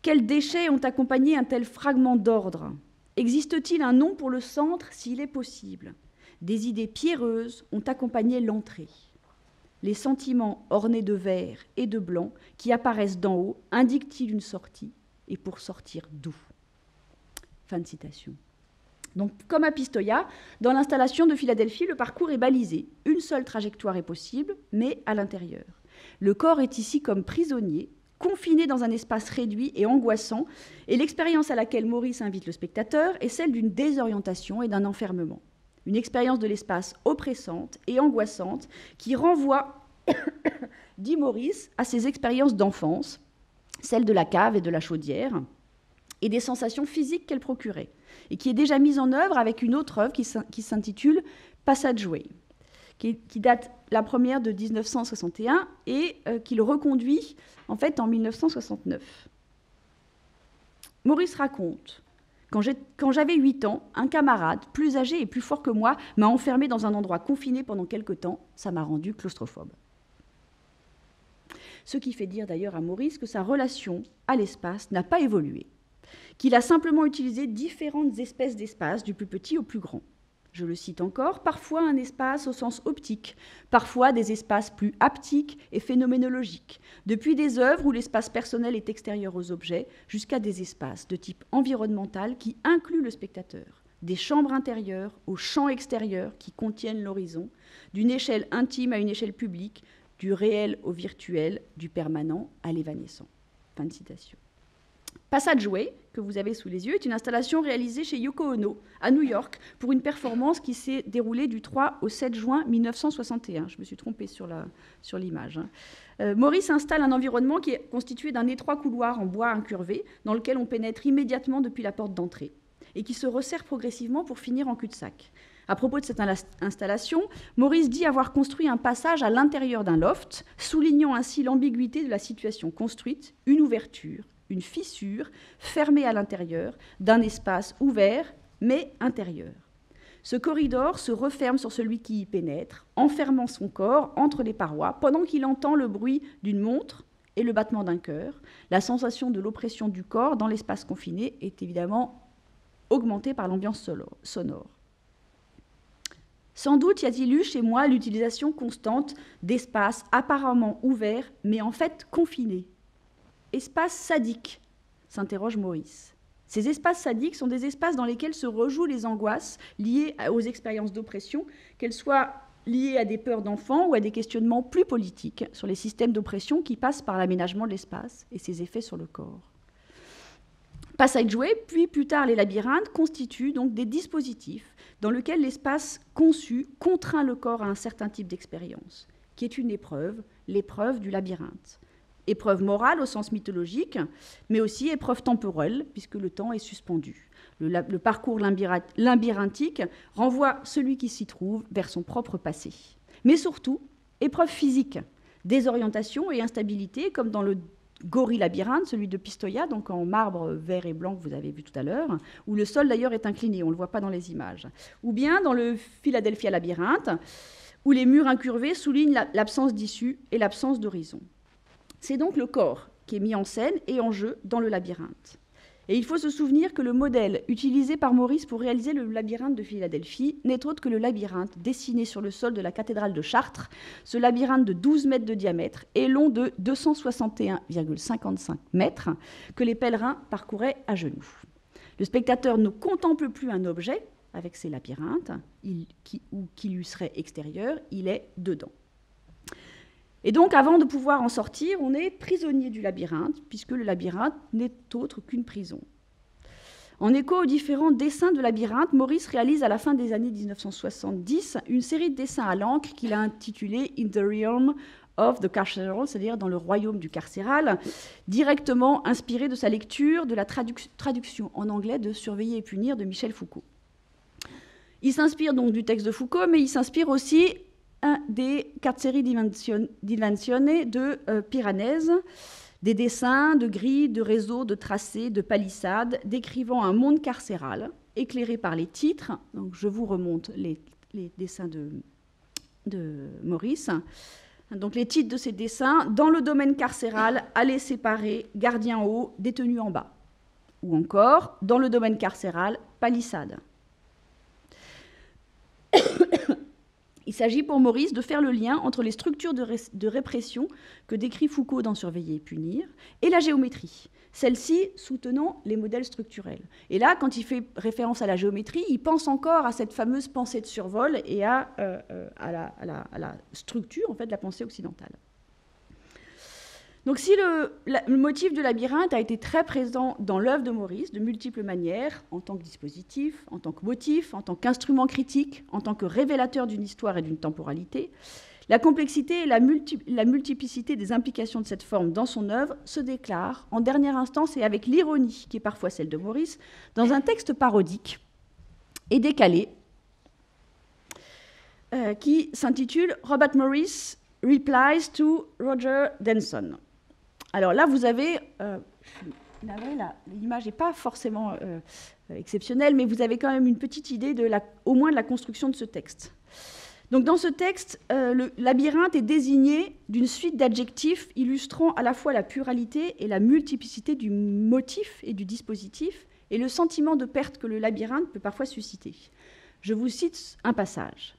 Quels déchets ont accompagné un tel fragment d'ordre ? Existe-t-il un nom pour le centre s'il est possible ? Des idées pierreuses ont accompagné l'entrée. Les sentiments ornés de vert et de blanc qui apparaissent d'en haut indiquent-ils une sortie ? Et pour sortir d'où ? Fin de citation. Donc, comme à Pistoia, dans l'installation de Philadelphie, le parcours est balisé. Une seule trajectoire est possible, mais à l'intérieur. Le corps est ici comme prisonnier, confiné dans un espace réduit et angoissant, et l'expérience à laquelle Maurice invite le spectateur est celle d'une désorientation et d'un enfermement. Une expérience de l'espace oppressante et angoissante qui renvoie, dit Maurice, à ses expériences d'enfance, celles de la cave et de la chaudière, et des sensations physiques qu'elle procurait, et qui est déjà mise en œuvre avec une autre œuvre qui s'intitule Passageway, qui date la première de 1961 et qu'il reconduit en fait en 1969. Maurice raconte: quand j'avais 8 ans, un camarade, plus âgé et plus fort que moi, m'a enfermé dans un endroit confiné pendant quelque temps. Ça m'a rendu claustrophobe. Ce qui fait dire d'ailleurs à Maurice que sa relation à l'espace n'a pas évolué, qu'il a simplement utilisé différentes espèces d'espaces, du plus petit au plus grand. Je le cite encore: parfois un espace au sens optique, parfois des espaces plus haptiques et phénoménologiques, depuis des œuvres où l'espace personnel est extérieur aux objets, jusqu'à des espaces de type environnemental qui incluent le spectateur, des chambres intérieures aux champs extérieurs qui contiennent l'horizon, d'une échelle intime à une échelle publique, du réel au virtuel, du permanent à l'évanescent. Fin de citation. Passage Way, que vous avez sous les yeux, est une installation réalisée chez Yoko Ono, à New York, pour une performance qui s'est déroulée du 3 au 7 juin 1961. Je me suis trompée sur l'image. Maurice installe un environnement qui est constitué d'un étroit couloir en bois incurvé, dans lequel on pénètre immédiatement depuis la porte d'entrée, et qui se resserre progressivement pour finir en cul-de-sac. À propos de cette installation, Maurice dit avoir construit un passage à l'intérieur d'un loft, soulignant ainsi l'ambiguïté de la situation construite, une ouverture, une fissure fermée à l'intérieur d'un espace ouvert mais intérieur. Ce corridor se referme sur celui qui y pénètre, enfermant son corps entre les parois pendant qu'il entend le bruit d'une montre et le battement d'un cœur. La sensation de l'oppression du corps dans l'espace confiné est évidemment augmentée par l'ambiance sonore. Sans doute y a-t-il eu chez moi l'utilisation constante d'espaces apparemment ouverts mais en fait confinés. Espaces sadiques, s'interroge Maurice. Ces espaces sadiques sont des espaces dans lesquels se rejouent les angoisses liées aux expériences d'oppression, qu'elles soient liées à des peurs d'enfants ou à des questionnements plus politiques sur les systèmes d'oppression qui passent par l'aménagement de l'espace et ses effets sur le corps. Passageway, puis plus tard les labyrinthes, constituent donc des dispositifs dans lesquels l'espace conçu contraint le corps à un certain type d'expérience, qui est une épreuve, l'épreuve du labyrinthe. Épreuve morale au sens mythologique, mais aussi épreuve temporelle, puisque le temps est suspendu. Le parcours labyrinthique renvoie celui qui s'y trouve vers son propre passé. Mais surtout, épreuve physique, désorientation et instabilité, comme dans le Gorille labyrinthe, celui de Pistoia, donc en marbre vert et blanc que vous avez vu tout à l'heure, où le sol d'ailleurs est incliné, on ne le voit pas dans les images. Ou bien dans le Philadelphia labyrinthe, où les murs incurvés soulignent l'absence d'issue et l'absence d'horizon. C'est donc le corps qui est mis en scène et en jeu dans le labyrinthe. Et il faut se souvenir que le modèle utilisé par Maurice pour réaliser le labyrinthe de Philadelphie n'est autre que le labyrinthe dessiné sur le sol de la cathédrale de Chartres, ce labyrinthe de 12 mètres de diamètre et long de 261,55 mètres que les pèlerins parcouraient à genoux. Le spectateur ne contemple plus un objet avec ses labyrinthes, qui lui serait extérieur, il est dedans. Et donc, avant de pouvoir en sortir, on est prisonnier du labyrinthe, puisque le labyrinthe n'est autre qu'une prison. En écho aux différents dessins de labyrinthe, Maurice réalise à la fin des années 1970 une série de dessins à l'encre qu'il a intitulé « In the Realm of the Carceral », c'est-à-dire dans le royaume du carcéral, directement inspiré de sa lecture de la traduction en anglais de « Surveiller et punir » de Michel Foucault. Il s'inspire donc du texte de Foucault, mais il s'inspire aussi des Carceri Dimensione de Piranèse, des dessins de grilles, de réseaux, de tracés, de palissades, décrivant un monde carcéral, éclairé par les titres. Donc, je vous remonte les dessins de Maurice. Donc, les titres de ces dessins: dans le domaine carcéral, allées séparées, gardien haut, détenu en bas. Ou encore, dans le domaine carcéral, palissade. Il s'agit pour Maurice de faire le lien entre les structures de répression que décrit Foucault dans Surveiller et punir et la géométrie, celle-ci soutenant les modèles structurels. Et là, quand il fait référence à la géométrie, il pense encore à cette fameuse pensée de survol et à la structure en fait, de la pensée occidentale. Donc si le motif de labyrinthe a été très présent dans l'œuvre de Maurice de multiples manières, en tant que dispositif, en tant que motif, en tant qu'instrument critique, en tant que révélateur d'une histoire et d'une temporalité, la complexité et la multiplicité des implications de cette forme dans son œuvre se déclarent, en dernière instance et avec l'ironie qui est parfois celle de Maurice, dans un texte parodique et décalé qui s'intitule « Robert Morris Replies to Roger Denson ». Alors là, vous avez l'image n'est pas forcément exceptionnelle, mais vous avez quand même une petite idée au moins de la construction de ce texte. Donc dans ce texte, le labyrinthe est désigné d'une suite d'adjectifs illustrant à la fois la pluralité et la multiplicité du motif et du dispositif, et le sentiment de perte que le labyrinthe peut parfois susciter. Je vous cite un passage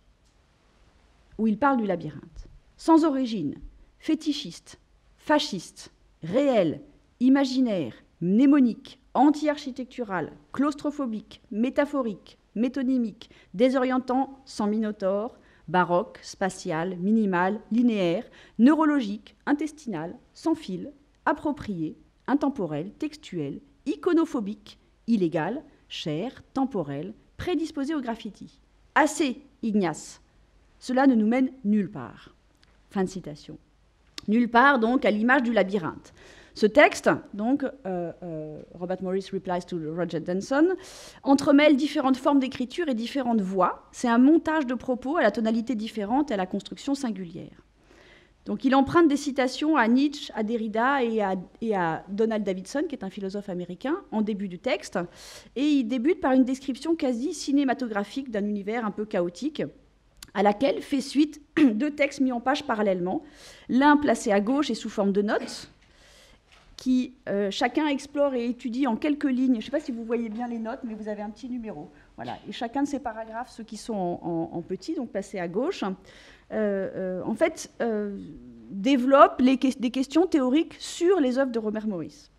où il parle du labyrinthe. Sans origine, fétichiste, fasciste, réel, imaginaire, mnémonique, anti-architectural, claustrophobique, métaphorique, métonymique, désorientant, sans minotaure, baroque, spatial, minimal, linéaire, neurologique, intestinal, sans fil, approprié, intemporel, textuel, iconophobique, illégal, cher, temporel, prédisposé au graffiti. Assez, Ignace. Cela ne nous mène nulle part. Fin de citation. Nulle part, donc, à l'image du labyrinthe. Ce texte, donc, Robert Morris Replies to Roger Denson, entremêle différentes formes d'écriture et différentes voix. C'est un montage de propos à la tonalité différente et à la construction singulière. Donc, il emprunte des citations à Nietzsche, à Derrida et à Donald Davidson, qui est un philosophe américain, en début du texte. Et il débute par une description quasi cinématographique d'un univers un peu chaotique, à laquelle fait suite deux textes mis en page parallèlement, l'un placé à gauche et sous forme de notes, qui chacun explore et étudie en quelques lignes. Je ne sais pas si vous voyez bien les notes, mais vous avez un petit numéro. Voilà. Et chacun de ces paragraphes, ceux qui sont en petit, donc placés à gauche, en fait, développe des questions théoriques sur les œuvres de Robert Morris,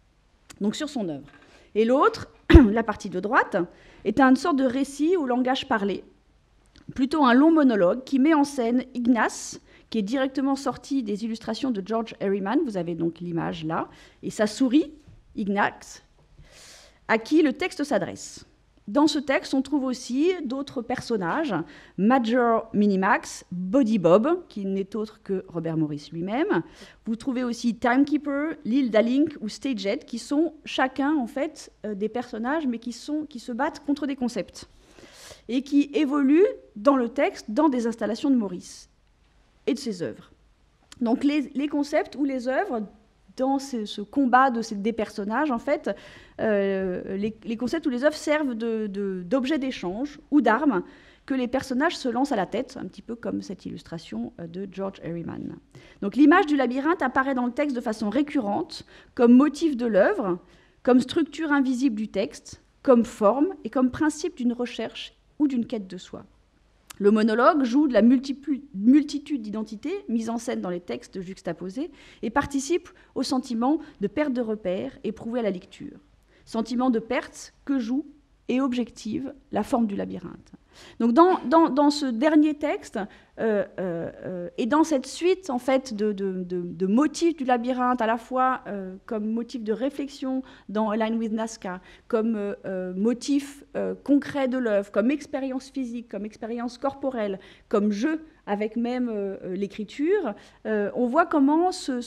donc sur son œuvre. Et l'autre, la partie de droite, est une sorte de récit au langage parlé, plutôt un long monologue qui met en scène Ignace, qui est directement sorti des illustrations de George Herriman, vous avez donc l'image là, et sa souris, Ignace, à qui le texte s'adresse. Dans ce texte, on trouve aussi d'autres personnages, Major Minimax, Body Bob, qui n'est autre que Robert Morris lui-même. Vous trouvez aussi Timekeeper, Lil Dalink ou Stagehead, qui sont chacun en fait des personnages, mais qui se battent contre des concepts et qui évoluent dans le texte, dans des installations de Morris et de ses œuvres. Donc les concepts ou les œuvres, dans ce combat des personnages, en fait, les concepts ou les œuvres servent d'objets d'échange ou d'armes que les personnages se lancent à la tête, un petit peu comme cette illustration de George Herriman. Donc l'image du labyrinthe apparaît dans le texte de façon récurrente, comme motif de l'œuvre, comme structure invisible du texte, comme forme et comme principe d'une recherche ou d'une quête de soi. Le monologue joue de la multitude d'identités mises en scène dans les textes juxtaposés et participe au sentiment de perte de repères éprouvé à la lecture. Sentiment de perte que joue et objective la forme du labyrinthe. Donc dans ce dernier texte et dans cette suite en fait de motifs du labyrinthe, à la fois comme motif de réflexion dans Align with Nazca, comme motif concret de l'œuvre, comme expérience physique, comme expérience corporelle, comme jeu avec même l'écriture, on voit comment se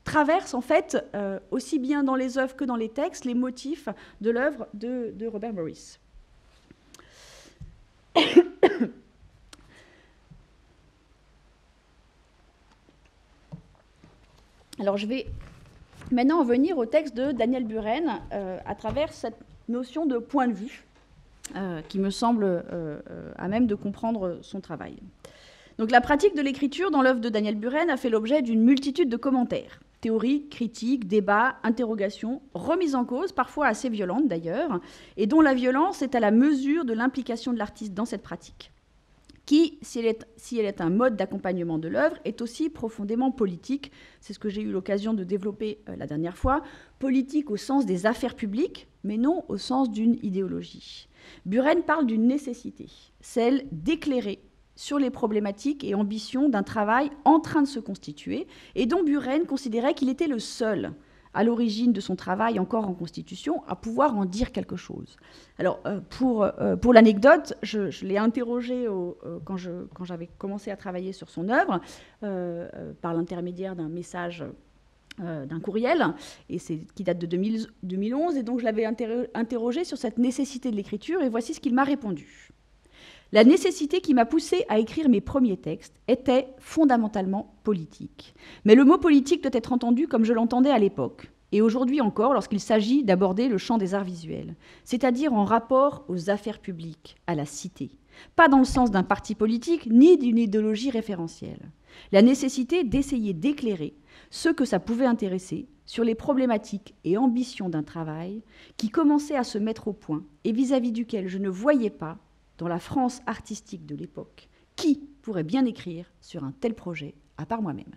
traverse en fait aussi bien dans les œuvres que dans les textes les motifs de l'œuvre de Robert Morris. Alors je vais maintenant en venir au texte de Daniel Buren à travers cette notion de point de vue qui me semble à même de comprendre son travail. Donc la pratique de l'écriture dans l'œuvre de Daniel Buren a fait l'objet d'une multitude de commentaires. Théories, critiques, débats, interrogations, remises en cause, parfois assez violentes d'ailleurs, et dont la violence est à la mesure de l'implication de l'artiste dans cette pratique, qui, si elle est un mode d'accompagnement de l'œuvre, est aussi profondément politique. C'est ce que j'ai eu l'occasion de développer la dernière fois. Politique au sens des affaires publiques, mais non au sens d'une idéologie. Buren parle d'une nécessité, celle d'éclairer sur les problématiques et ambitions d'un travail en train de se constituer, et dont Buren considérait qu'il était le seul, à l'origine de son travail encore en constitution, à pouvoir en dire quelque chose. Alors, pour l'anecdote, je l'ai interrogé quand j'avais commencé à travailler sur son œuvre, par l'intermédiaire d'un message, d'un courriel, qui date de 2011, et donc je l'avais interrogé sur cette nécessité de l'écriture, et voici ce qu'il m'a répondu. La nécessité qui m'a poussée à écrire mes premiers textes était fondamentalement politique. Mais le mot politique doit être entendu comme je l'entendais à l'époque, et aujourd'hui encore lorsqu'il s'agit d'aborder le champ des arts visuels, c'est-à-dire en rapport aux affaires publiques, à la cité, pas dans le sens d'un parti politique ni d'une idéologie référentielle. La nécessité d'essayer d'éclairer ceux que ça pouvait intéresser sur les problématiques et ambitions d'un travail qui commençait à se mettre au point et vis-à-vis duquel je ne voyais pas, dans la France artistique de l'époque, qui pourrait bien écrire sur un tel projet à part moi-même.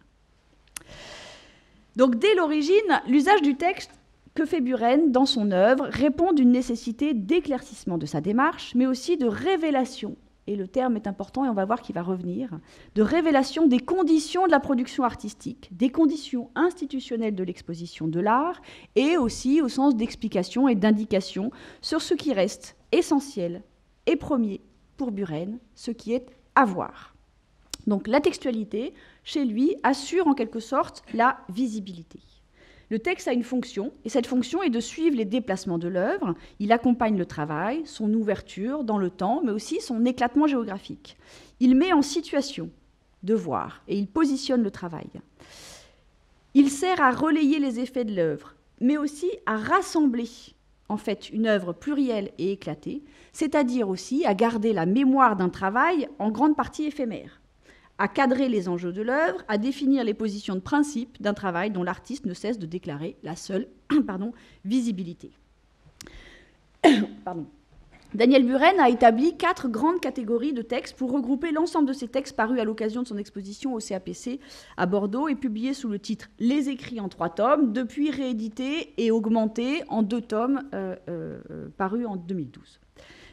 Donc dès l'origine, l'usage du texte que fait Buren dans son œuvre répond d'une nécessité d'éclaircissement de sa démarche, mais aussi de révélation, et le terme est important et on va voir qu'il va revenir, de révélation des conditions de la production artistique, des conditions institutionnelles de l'exposition de l'art, et aussi au sens d'explication et d'indication sur ce qui reste essentiel et premier pour Buren, ce qui est à voir. Donc la textualité, chez lui, assure en quelque sorte la visibilité. Le texte a une fonction, et cette fonction est de suivre les déplacements de l'œuvre. Il accompagne le travail, son ouverture dans le temps, mais aussi son éclatement géographique. Il met en situation de voir, et il positionne le travail. Il sert à relayer les effets de l'œuvre, mais aussi à rassembler, en fait, une œuvre plurielle et éclatée, c'est-à-dire aussi à garder la mémoire d'un travail en grande partie éphémère, à cadrer les enjeux de l'œuvre, à définir les positions de principe d'un travail dont l'artiste ne cesse de déclarer la seule visibilité. Daniel Buren a établi 4 grandes catégories de textes pour regrouper l'ensemble de ces textes parus à l'occasion de son exposition au CAPC à Bordeaux et publiés sous le titre « Les écrits en 3 tomes », depuis réédités et augmentés en 2 tomes parus en 2012.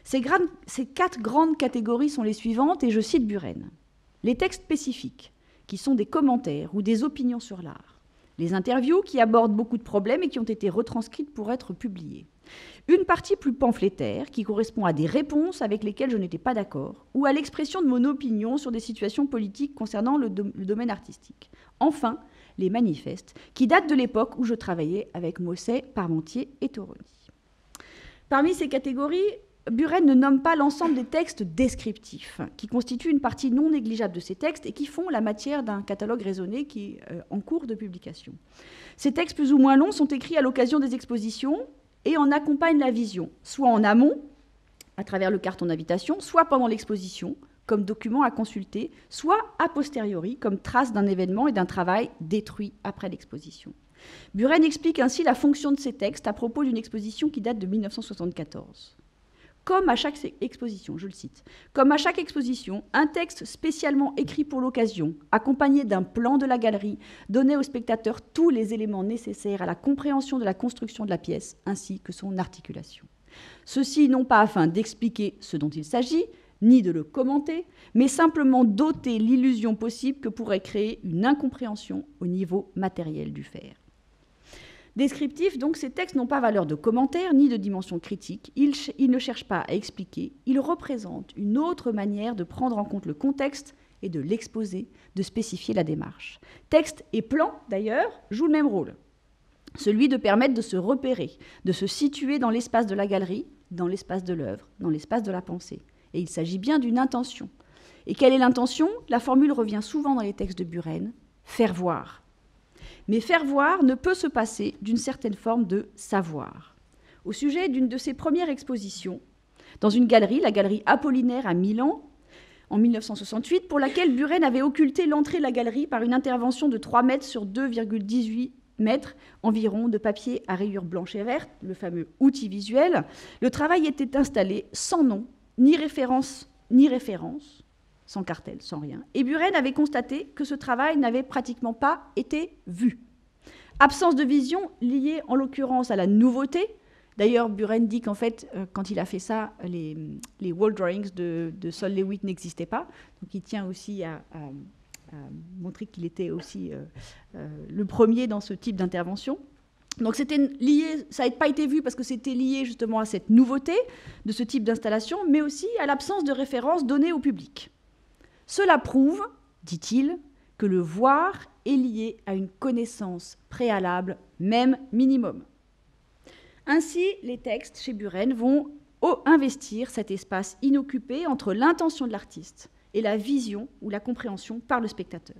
Ces 4 grandes catégories sont les suivantes, et je cite Buren. Les textes spécifiques, qui sont des commentaires ou des opinions sur l'art. Les interviews, qui abordent beaucoup de problèmes et qui ont été retranscrites pour être publiées. Une partie plus pamphlétaire, qui correspond à des réponses avec lesquelles je n'étais pas d'accord, ou à l'expression de mon opinion sur des situations politiques concernant le domaine artistique. Enfin, les manifestes, qui datent de l'époque où je travaillais avec Mosset, Parmentier et Toroni. Parmi ces catégories, Buren ne nomme pas l'ensemble des textes descriptifs, qui constituent une partie non négligeable de ces textes et qui font la matière d'un catalogue raisonné qui est en cours de publication. Ces textes plus ou moins longs sont écrits à l'occasion des expositions et en accompagnent la vision, soit en amont, à travers le carton d'invitation, soit pendant l'exposition, comme document à consulter, soit a posteriori, comme trace d'un événement et d'un travail détruit après l'exposition. Buren explique ainsi la fonction de ces textes à propos d'une exposition qui date de 1974. Comme à chaque exposition, je le cite, comme à chaque exposition, un texte spécialement écrit pour l'occasion, accompagné d'un plan de la galerie, donnait au spectateur tous les éléments nécessaires à la compréhension de la construction de la pièce, ainsi que son articulation. Ceci non pas afin d'expliquer ce dont il s'agit, ni de le commenter, mais simplement d'ôter l'illusion possible que pourrait créer une incompréhension au niveau matériel du faire. Descriptifs, donc, ces textes n'ont pas valeur de commentaire ni de dimension critique. Ils ne cherchent pas à expliquer. Ils représentent une autre manière de prendre en compte le contexte et de l'exposer, de spécifier la démarche. Texte et plan, d'ailleurs, jouent le même rôle. Celui de permettre de se repérer, de se situer dans l'espace de la galerie, dans l'espace de l'œuvre, dans l'espace de la pensée. Et il s'agit bien d'une intention. Et quelle est l'intention ? La formule revient souvent dans les textes de Buren, faire voir. Mais faire voir ne peut se passer d'une certaine forme de savoir. Au sujet d'une de ses premières expositions, dans une galerie, la galerie Apollinaire à Milan, en 1968, pour laquelle Buren avait occulté l'entrée de la galerie par une intervention de 3 mètres sur 2,18 mètres environ de papier à rayures blanches et vertes, le fameux outil visuel, le travail était installé sans nom, ni référence, sans cartel, sans rien. Et Buren avait constaté que ce travail n'avait pratiquement pas été vu. Absence de vision liée en l'occurrence à la nouveauté. D'ailleurs, Buren dit qu'en fait, quand il a fait ça, les wall drawings de Sol Lewitt n'existaient pas. Donc il tient aussi à montrer qu'il était aussi le premier dans ce type d'intervention. Donc c'était lié, ça n'a pas été vu parce que c'était lié justement à cette nouveauté de ce type d'installation, mais aussi à l'absence de référence donnée au public. Cela prouve, dit-il, que le voir est lié à une connaissance préalable, même minimum. Ainsi, les textes chez Buren vont investir cet espace inoccupé entre l'intention de l'artiste et la vision ou la compréhension par le spectateur.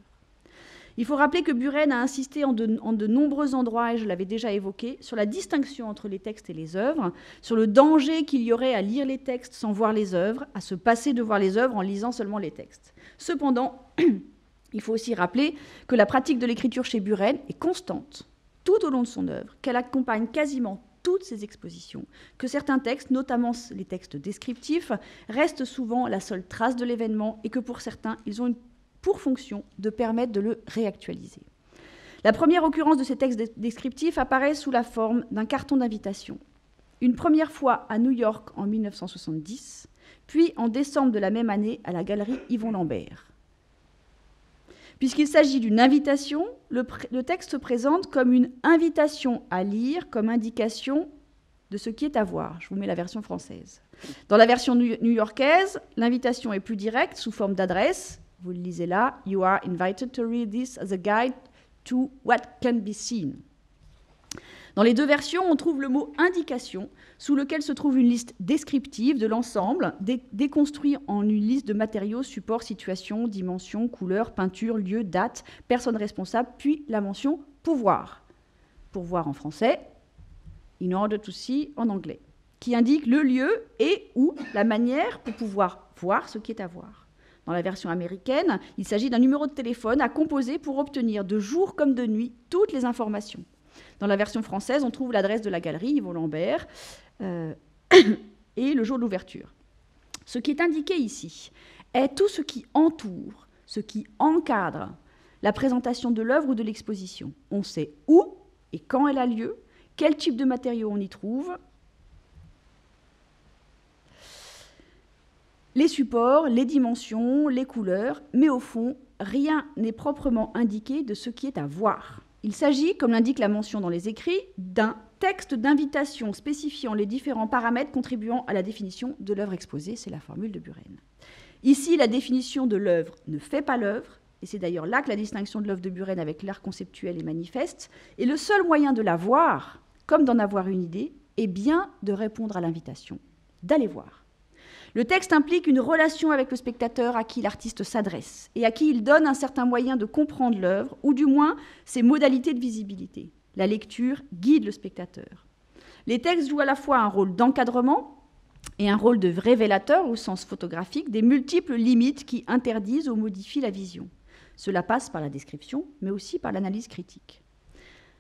Il faut rappeler que Buren a insisté en de nombreux endroits, et je l'avais déjà évoqué, sur la distinction entre les textes et les œuvres, sur le danger qu'il y aurait à lire les textes sans voir les œuvres, à se passer de voir les œuvres en lisant seulement les textes. Cependant, il faut aussi rappeler que la pratique de l'écriture chez Buren est constante tout au long de son œuvre, qu'elle accompagne quasiment toutes ses expositions, que certains textes, notamment les textes descriptifs, restent souvent la seule trace de l'événement et que pour certains, ils ont pour fonction de permettre de le réactualiser. La première occurrence de ces textes descriptifs apparaît sous la forme d'un carton d'invitation. Une première fois à New York en 1970, puis en décembre de la même année à la galerie Yvon Lambert. Puisqu'il s'agit d'une invitation, le texte se présente comme une invitation à lire, comme indication de ce qui est à voir. Je vous mets la version française. Dans la version new-yorkaise, l'invitation est plus directe, sous forme d'adresse. Vous le lisez là. « You are invited to read this as a guide to what can be seen ». Dans les deux versions, on trouve le mot « indication », sous lequel se trouve une liste descriptive de l'ensemble, déconstruit en une liste de matériaux, supports, situations, dimensions, couleurs, peintures, lieux, dates, personnes responsables, puis la mention « pouvoir ». Pourvoir en français, « in order to see » en anglais, qui indique le lieu et ou la manière pour pouvoir voir ce qui est à voir. Dans la version américaine, il s'agit d'un numéro de téléphone à composer pour obtenir de jour comme de nuit toutes les informations. Dans la version française, on trouve l'adresse de la galerie Yvon Lambert et le jour d'ouverture. Ce qui est indiqué ici est tout ce qui entoure, ce qui encadre la présentation de l'œuvre ou de l'exposition. On sait où et quand elle a lieu, quel type de matériaux on y trouve, les supports, les dimensions, les couleurs, mais au fond, rien n'est proprement indiqué de ce qui est à voir. Il s'agit, comme l'indique la mention dans les écrits, d'un texte d'invitation spécifiant les différents paramètres contribuant à la définition de l'œuvre exposée. C'est la formule de Buren. Ici, la définition de l'œuvre ne fait pas l'œuvre, et c'est d'ailleurs là que la distinction de l'œuvre de Buren avec l'art conceptuel est manifeste, et le seul moyen de la voir, comme d'en avoir une idée, est bien de répondre à l'invitation, d'aller voir. Le texte implique une relation avec le spectateur à qui l'artiste s'adresse et à qui il donne un certain moyen de comprendre l'œuvre, ou du moins ses modalités de visibilité. La lecture guide le spectateur. Les textes jouent à la fois un rôle d'encadrement et un rôle de révélateur au sens photographique des multiples limites qui interdisent ou modifient la vision. Cela passe par la description, mais aussi par l'analyse critique.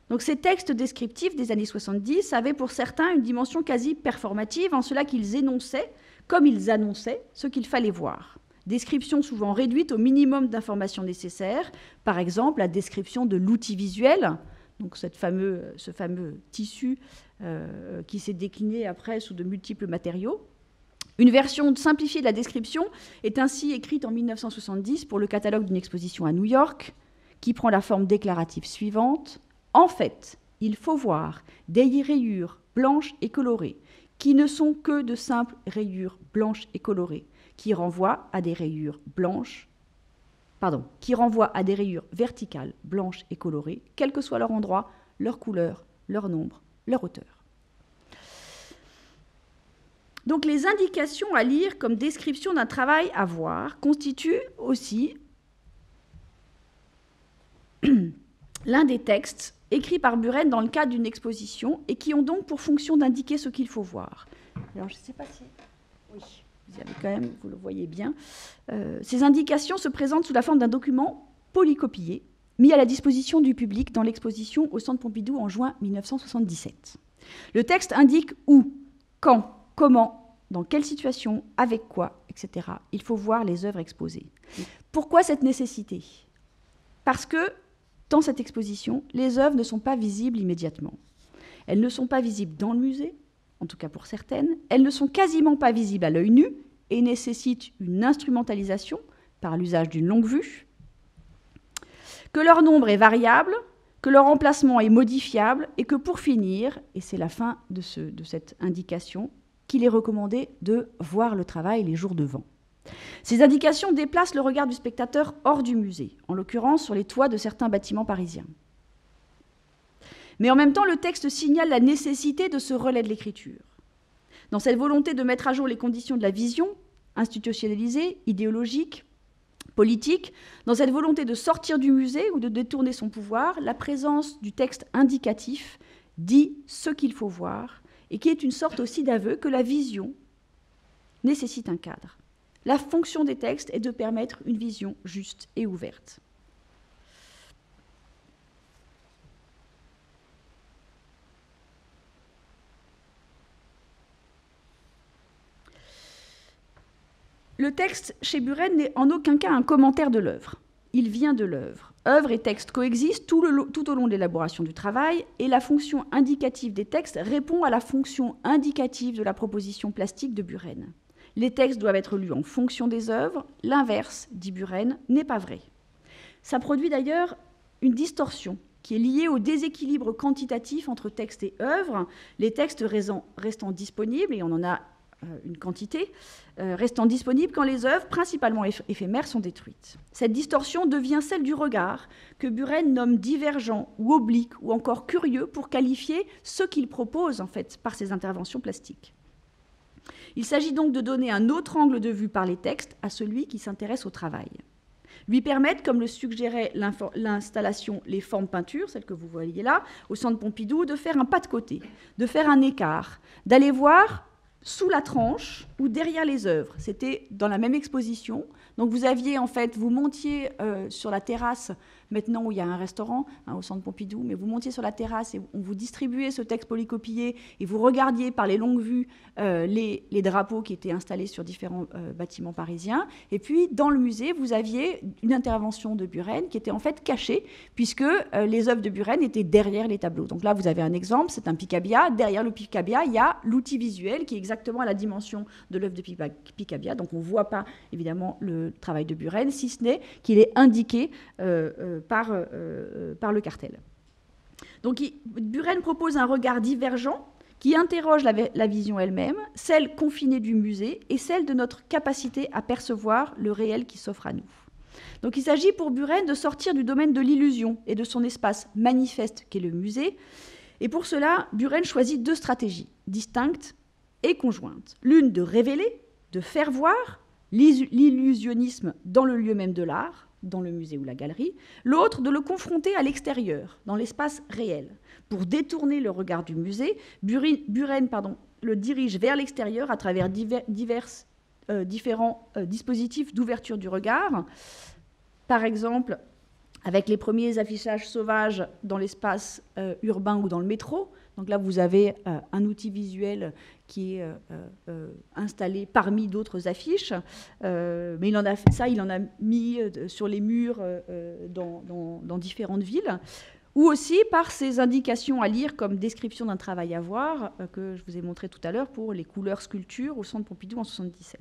Donc ces textes descriptifs des années 70 avaient pour certains une dimension quasi performative en cela qu'ils énonçaient, comme ils annonçaient, ce qu'il fallait voir. Description souvent réduite au minimum d'informations nécessaires, par exemple la description de l'outil visuel, donc ce fameux tissu qui s'est décliné après sous de multiples matériaux. Une version simplifiée de la description est ainsi écrite en 1970 pour le catalogue d'une exposition à New York, qui prend la forme déclarative suivante. En fait, il faut voir des rayures blanches et colorées, qui ne sont que de simples rayures blanches et colorées, qui renvoient à des rayures verticales blanches et colorées, quel que soit leur endroit, leur couleur, leur nombre, leur hauteur. Donc les indications à lire comme description d'un travail à voir constituent aussi l'un des textes écrits par Buren dans le cadre d'une exposition et qui ont donc pour fonction d'indiquer ce qu'il faut voir. Alors je ne sais pas si... Oui, vous y avez quand même, vous le voyez bien. Ces indications se présentent sous la forme d'un document polycopié mis à la disposition du public dans l'exposition au Centre Pompidou en juin 1977. Le texte indique où, quand, comment, dans quelle situation, avec quoi, etc. Il faut voir les œuvres exposées. Pourquoi cette nécessité ? Parce que dans cette exposition, les œuvres ne sont pas visibles immédiatement. Elles ne sont pas visibles dans le musée, en tout cas pour certaines. Elles ne sont quasiment pas visibles à l'œil nu et nécessitent une instrumentalisation par l'usage d'une longue vue, que leur nombre est variable, que leur emplacement est modifiable et que pour finir, et c'est la fin de cette indication, qu'il est recommandé de voir le travail les jours de vent. Ces indications déplacent le regard du spectateur hors du musée, en l'occurrence sur les toits de certains bâtiments parisiens. Mais en même temps, le texte signale la nécessité de ce relais de l'écriture. Dans cette volonté de mettre à jour les conditions de la vision, institutionnalisée, idéologique, politique, dans cette volonté de sortir du musée ou de détourner son pouvoir, la présence du texte indicatif dit ce qu'il faut voir et qui est une sorte aussi d'aveu que la vision nécessite un cadre. La fonction des textes est de permettre une vision juste et ouverte. Le texte chez Buren n'est en aucun cas un commentaire de l'œuvre. Il vient de l'œuvre. Œuvre et texte coexistent tout au long de l'élaboration du travail, et la fonction indicative des textes répond à la fonction indicative de la proposition plastique de Buren. Les textes doivent être lus en fonction des œuvres. L'inverse, dit Buren, n'est pas vrai. Ça produit d'ailleurs une distorsion qui est liée au déséquilibre quantitatif entre texte et œuvre, les textes restant disponibles, et on en a une quantité, restant disponibles quand les œuvres, principalement éphémères, sont détruites. Cette distorsion devient celle du regard, que Buren nomme divergent ou oblique ou encore curieux pour qualifier ce qu'il propose en fait par ses interventions plastiques. Il s'agit donc de donner un autre angle de vue par les textes à celui qui s'intéresse au travail. Lui permettre, comme le suggérait l'installation Les formes peintures, celle que vous voyez là, au Centre Pompidou, de faire un pas de côté, de faire un écart, d'aller voir sous la tranche ou derrière les œuvres. C'était dans la même exposition. Donc vous aviez, en fait, vous montiez sur la terrasse, maintenant où il y a un restaurant, au Centre Pompidou, mais vous montiez sur la terrasse et on vous distribuait ce texte polycopié et vous regardiez par les longues vues les drapeaux qui étaient installés sur différents bâtiments parisiens. Et puis, dans le musée, vous aviez une intervention de Buren qui était en fait cachée, puisque les œuvres de Buren étaient derrière les tableaux. Donc là, vous avez un exemple, c'est un Picabia. Derrière le Picabia, il y a l'outil visuel qui est exactement à la dimension de l'œuvre de Picabia. Donc on ne voit pas, évidemment, le travail de Buren, si ce n'est qu'il est indiqué par le cartel. Donc Buren propose un regard divergent qui interroge la vision elle-même, celle confinée du musée et celle de notre capacité à percevoir le réel qui s'offre à nous. Donc il s'agit pour Buren de sortir du domaine de l'illusion et de son espace manifeste qu'est le musée. Et pour cela, Buren choisit deux stratégies distinctes et conjointes. L'une de révéler, de faire voir l'illusionnisme dans le lieu même de l'art, dans le musée ou la galerie, l'autre de le confronter à l'extérieur, dans l'espace réel. Pour détourner le regard du musée, Buren le dirige vers l'extérieur à travers différents dispositifs d'ouverture du regard. Par exemple, avec les premiers affichages sauvages dans l'espace urbain ou dans le métro. Donc là, vous avez un outil visuel qui est installé parmi d'autres affiches. Mais il en a mis sur les murs dans différentes villes. Ou aussi par ces indications à lire comme description d'un travail à voir, que je vous ai montré tout à l'heure pour les couleurs sculptures au Centre Pompidou en 1977.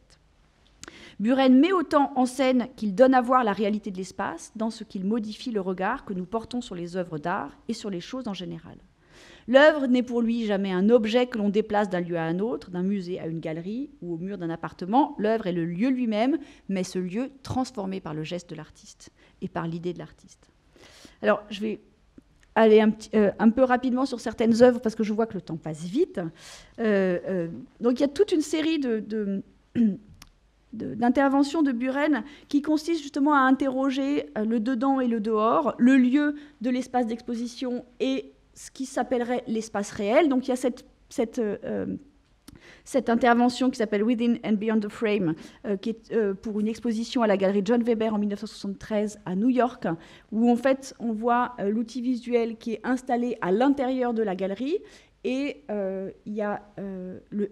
Buren met autant en scène qu'il donne à voir la réalité de l'espace dans ce qu'il modifie le regard que nous portons sur les œuvres d'art et sur les choses en général. L'œuvre n'est pour lui jamais un objet que l'on déplace d'un lieu à un autre, d'un musée à une galerie ou au mur d'un appartement. L'œuvre est le lieu lui-même, mais ce lieu transformé par le geste de l'artiste et par l'idée de l'artiste. Alors, je vais aller un peu rapidement sur certaines œuvres parce que je vois que le temps passe vite. Donc, il y a toute une série d'interventions de Buren qui consistent justement à interroger le dedans et le dehors, le lieu de l'espace d'exposition et ce qui s'appellerait l'espace réel. Donc il y a cette intervention qui s'appelle Within and Beyond the Frame, qui est pour une exposition à la galerie John Weber en 1973 à New York, où en fait on voit l'outil visuel qui est installé à l'intérieur de la galerie. Et il y a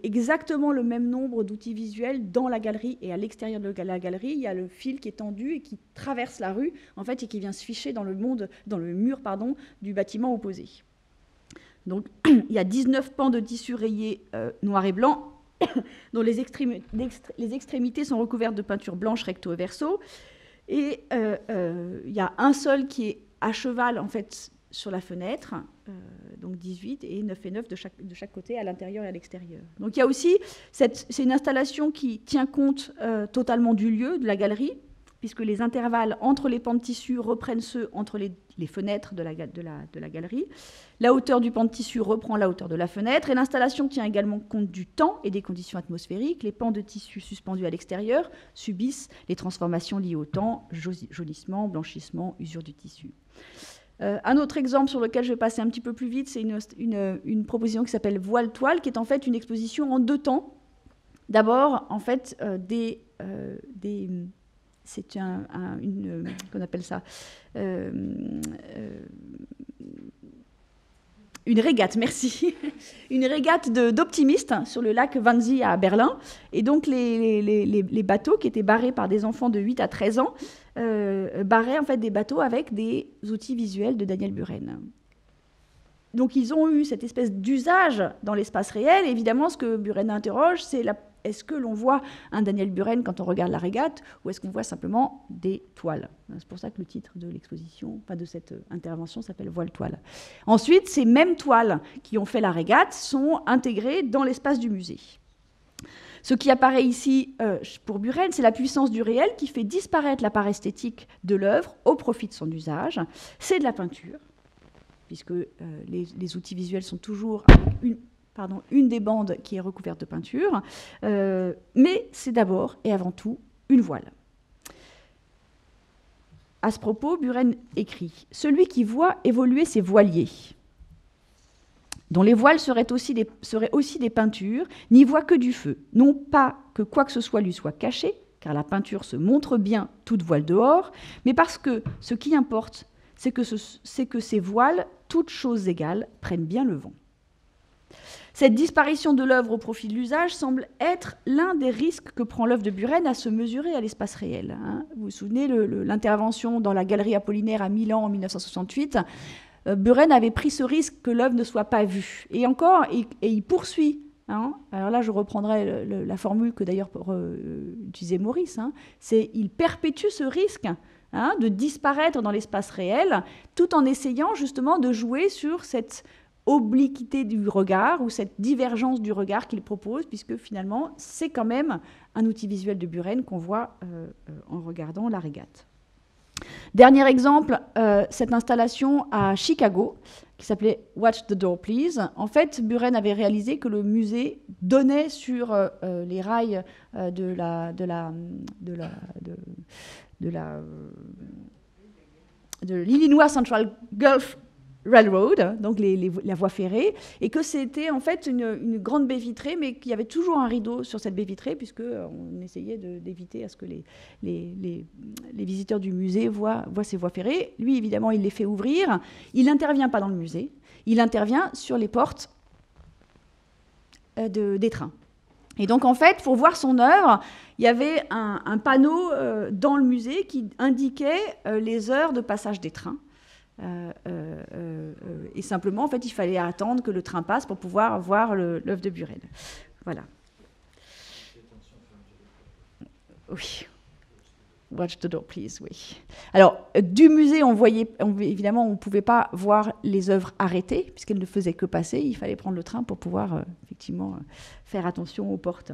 exactement le même nombre d'outils visuels dans la galerie et à l'extérieur de la galerie. Il y a le fil qui est tendu et qui traverse la rue, en fait, et qui vient se ficher dans le mur du bâtiment opposé. Donc, il y a 19 pans de tissu rayé noir et blanc, dont les extrémités sont recouvertes de peinture blanche recto et verso. Et il y a un seul qui est à cheval, en fait, sur la fenêtre, donc 18, et 9 et 9 de chaque côté, à l'intérieur et à l'extérieur. Donc il y a aussi, c'est une installation qui tient compte totalement du lieu, de la galerie, puisque les intervalles entre les pans de tissu reprennent ceux entre les fenêtres de la galerie. La hauteur du pan de tissu reprend la hauteur de la fenêtre, et l'installation tient également compte du temps et des conditions atmosphériques. Les pans de tissu suspendus à l'extérieur subissent les transformations liées au temps, jaunissement, blanchissement, usure du tissu. Un autre exemple sur lequel je vais passer un petit peu plus vite, c'est une proposition qui s'appelle Voile-Toile, qui est en fait une exposition en 2 temps. D'abord, en fait, c'est qu'on appelle ça une régate, merci. Une régate d'optimistes sur le lac Wannsee à Berlin. Et donc, les bateaux qui étaient barrés par des enfants de 8 à 13 ans barraient en fait des bateaux avec des outils visuels de Daniel Buren. Donc, ils ont eu cette espèce d'usage dans l'espace réel. Et évidemment, ce que Buren interroge, c'est est-ce que l'on voit un Daniel Buren quand on regarde la régate, ou est-ce qu'on voit simplement des toiles? C'est pour ça que le titre de l'exposition, enfin de cette intervention, s'appelle Voile-Toile. Ensuite, ces mêmes toiles qui ont fait la régate sont intégrées dans l'espace du musée. Ce qui apparaît ici pour Buren, c'est la puissance du réel qui fait disparaître la part esthétique de l'œuvre au profit de son usage. C'est de la peinture, puisque les outils visuels sont toujours avec une des bandes qui est recouverte de peinture, mais c'est d'abord et avant tout une voile. À ce propos, Buren écrit « Celui qui voit évoluer ses voiliers, dont les voiles seraient aussi des peintures, n'y voit que du feu, non pas que quoi que ce soit lui soit caché, car la peinture se montre bien toute voile dehors, mais parce que ce qui importe, c'est que ces voiles, toutes choses égales, prennent bien le vent. » Cette disparition de l'œuvre au profit de l'usage semble être l'un des risques que prend l'œuvre de Buren à se mesurer à l'espace réel. Vous vous souvenez, l'intervention dans la Galerie Apollinaire à Milan en 1968, Buren avait pris ce risque que l'œuvre ne soit pas vue. Et encore, il poursuit. Alors là, je reprendrai la formule que d'ailleurs utilisait Maurice. C'est il perpétue ce risque de disparaître dans l'espace réel, tout en essayant justement de jouer sur cette obliquité du regard ou cette divergence du regard qu'il propose, puisque finalement, c'est quand même un outil visuel de Buren qu'on voit en regardant la régate. Dernier exemple, cette installation à Chicago, qui s'appelait « Watch the Door, Please ». En fait, Buren avait réalisé que le musée donnait sur les rails de l'Illinois Central Gulf Railroad, donc la voie ferrée, et que c'était en fait une grande baie vitrée, mais qu'il y avait toujours un rideau sur cette baie vitrée, puisqu'on essayait d'éviter à ce que les visiteurs du musée voient ces voies ferrées. Lui, évidemment, il les fait ouvrir. Il n'intervient pas dans le musée, il intervient sur les portes des trains. Et donc, en fait, pour voir son œuvre, il y avait un panneau dans le musée qui indiquait les heures de passage des trains. Et simplement, en fait, il fallait attendre que le train passe pour pouvoir voir l'œuvre de Buren. Voilà. Oui. Watch the door, please, oui. Alors, du musée, évidemment, on ne pouvait pas voir les œuvres arrêtées, puisqu'elles ne faisaient que passer. Il fallait prendre le train pour pouvoir, effectivement, faire attention aux portes.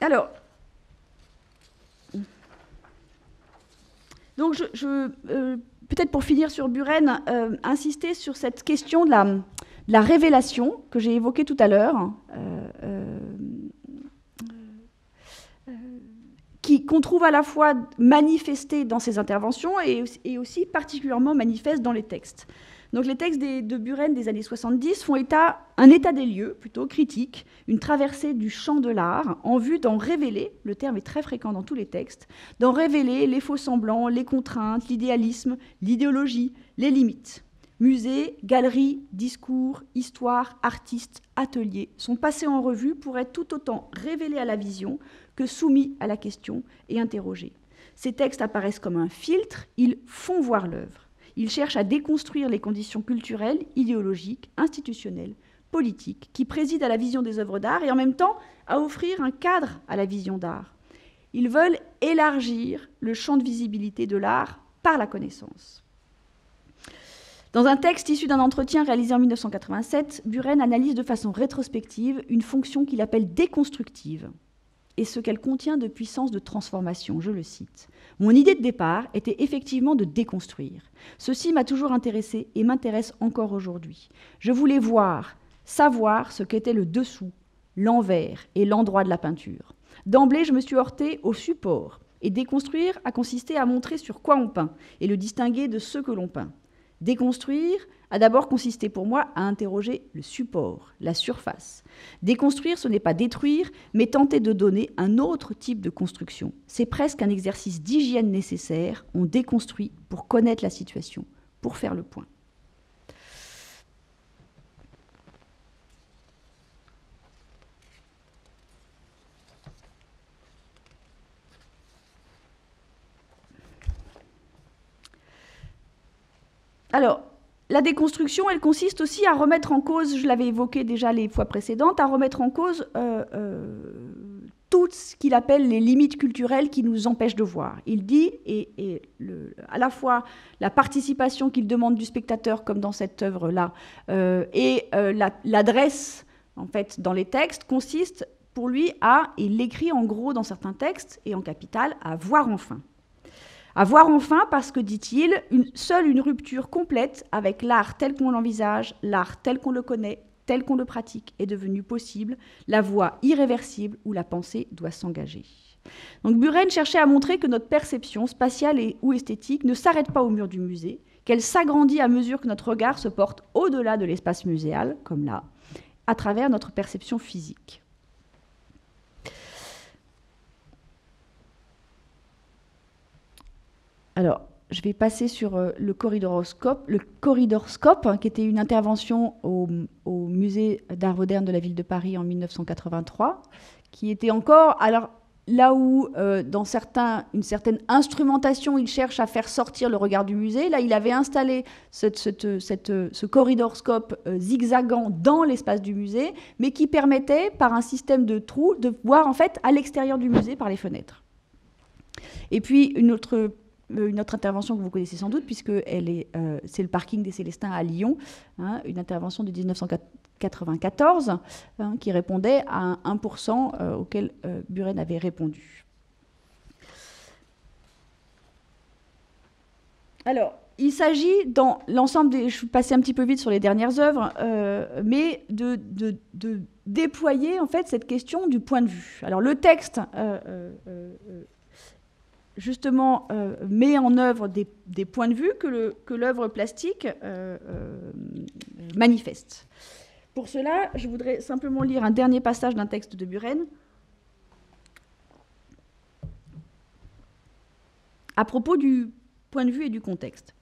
Alors, donc, peut-être pour finir sur Buren, insister sur cette question de la révélation que j'ai évoquée tout à l'heure, qu'on trouve à la fois manifestée dans ses interventions et aussi particulièrement manifeste dans les textes. Donc les textes de Buren des années 70 font un état des lieux, plutôt critique, une traversée du champ de l'art en vue d'en révéler, le terme est très fréquent dans tous les textes, d'en révéler les faux-semblants, les contraintes, l'idéalisme, l'idéologie, les limites. Musées, galeries, discours, histoires, artistes, ateliers sont passés en revue pour être tout autant révélés à la vision que soumis à la question et interrogés. Ces textes apparaissent comme un filtre, ils font voir l'œuvre. Ils cherchent à déconstruire les conditions culturelles, idéologiques, institutionnelles, politiques, qui président à la vision des œuvres d'art et en même temps à offrir un cadre à la vision d'art. Ils veulent élargir le champ de visibilité de l'art par la connaissance. Dans un texte issu d'un entretien réalisé en 1987, Buren analyse de façon rétrospective une fonction qu'il appelle déconstructive et ce qu'elle contient de puissance de transformation. Je le cite. « Mon idée de départ était effectivement de déconstruire. Ceci m'a toujours intéressé et m'intéresse encore aujourd'hui. Je voulais voir, savoir ce qu'était le dessous, l'envers et l'endroit de la peinture. D'emblée, je me suis heurtée au support et déconstruire a consisté à montrer sur quoi on peint et le distinguer de ce que l'on peint. Déconstruire a d'abord consisté pour moi à interroger le support, la surface. Déconstruire, ce n'est pas détruire, mais tenter de donner un autre type de construction. C'est presque un exercice d'hygiène nécessaire. On déconstruit pour connaître la situation, pour faire le point. Alors, la déconstruction, elle consiste aussi à remettre en cause, je l'avais évoqué déjà les fois précédentes, à remettre en cause tout ce qu'il appelle les limites culturelles qui nous empêchent de voir. Il dit, à la fois la participation qu'il demande du spectateur, comme dans cette œuvre-là, et l'adresse, en fait, dans les textes, consiste pour lui à, et il l'écrit en gros dans certains textes, et en capital, à voir enfin. À voir enfin parce que, dit-il, seule une rupture complète avec l'art tel qu'on l'envisage, l'art tel qu'on le connaît, tel qu'on le pratique est devenue possible, la voie irréversible où la pensée doit s'engager. Donc Buren cherchait à montrer que notre perception spatiale ou esthétique ne s'arrête pas au mur du musée, qu'elle s'agrandit à mesure que notre regard se porte au-delà de l'espace muséal, comme là, à travers notre perception physique. Alors, je vais passer sur le corridoroscope, qui était une intervention au musée d'art moderne de la ville de Paris en 1983, qui était encore, alors là où dans une certaine instrumentation, il cherche à faire sortir le regard du musée, là il avait installé ce corridoroscope zigzagant dans l'espace du musée, mais qui permettait, par un système de trous, de voir en fait à l'extérieur du musée par les fenêtres. Et puis une autre intervention que vous connaissez sans doute, puisque c'est le parking des Célestins à Lyon, hein, une intervention de 1994 qui répondait à un 1% auquel Buren avait répondu. Alors, il s'agit, dans l'ensemble des... Je suis passée un petit peu vite sur les dernières œuvres, mais de déployer en fait cette question du point de vue. Alors, le texte... justement, met en œuvre des points de vue que l'œuvre plastique manifeste. Pour cela, je voudrais simplement lire un dernier passage d'un texte de Buren à propos du point de vue et du contexte.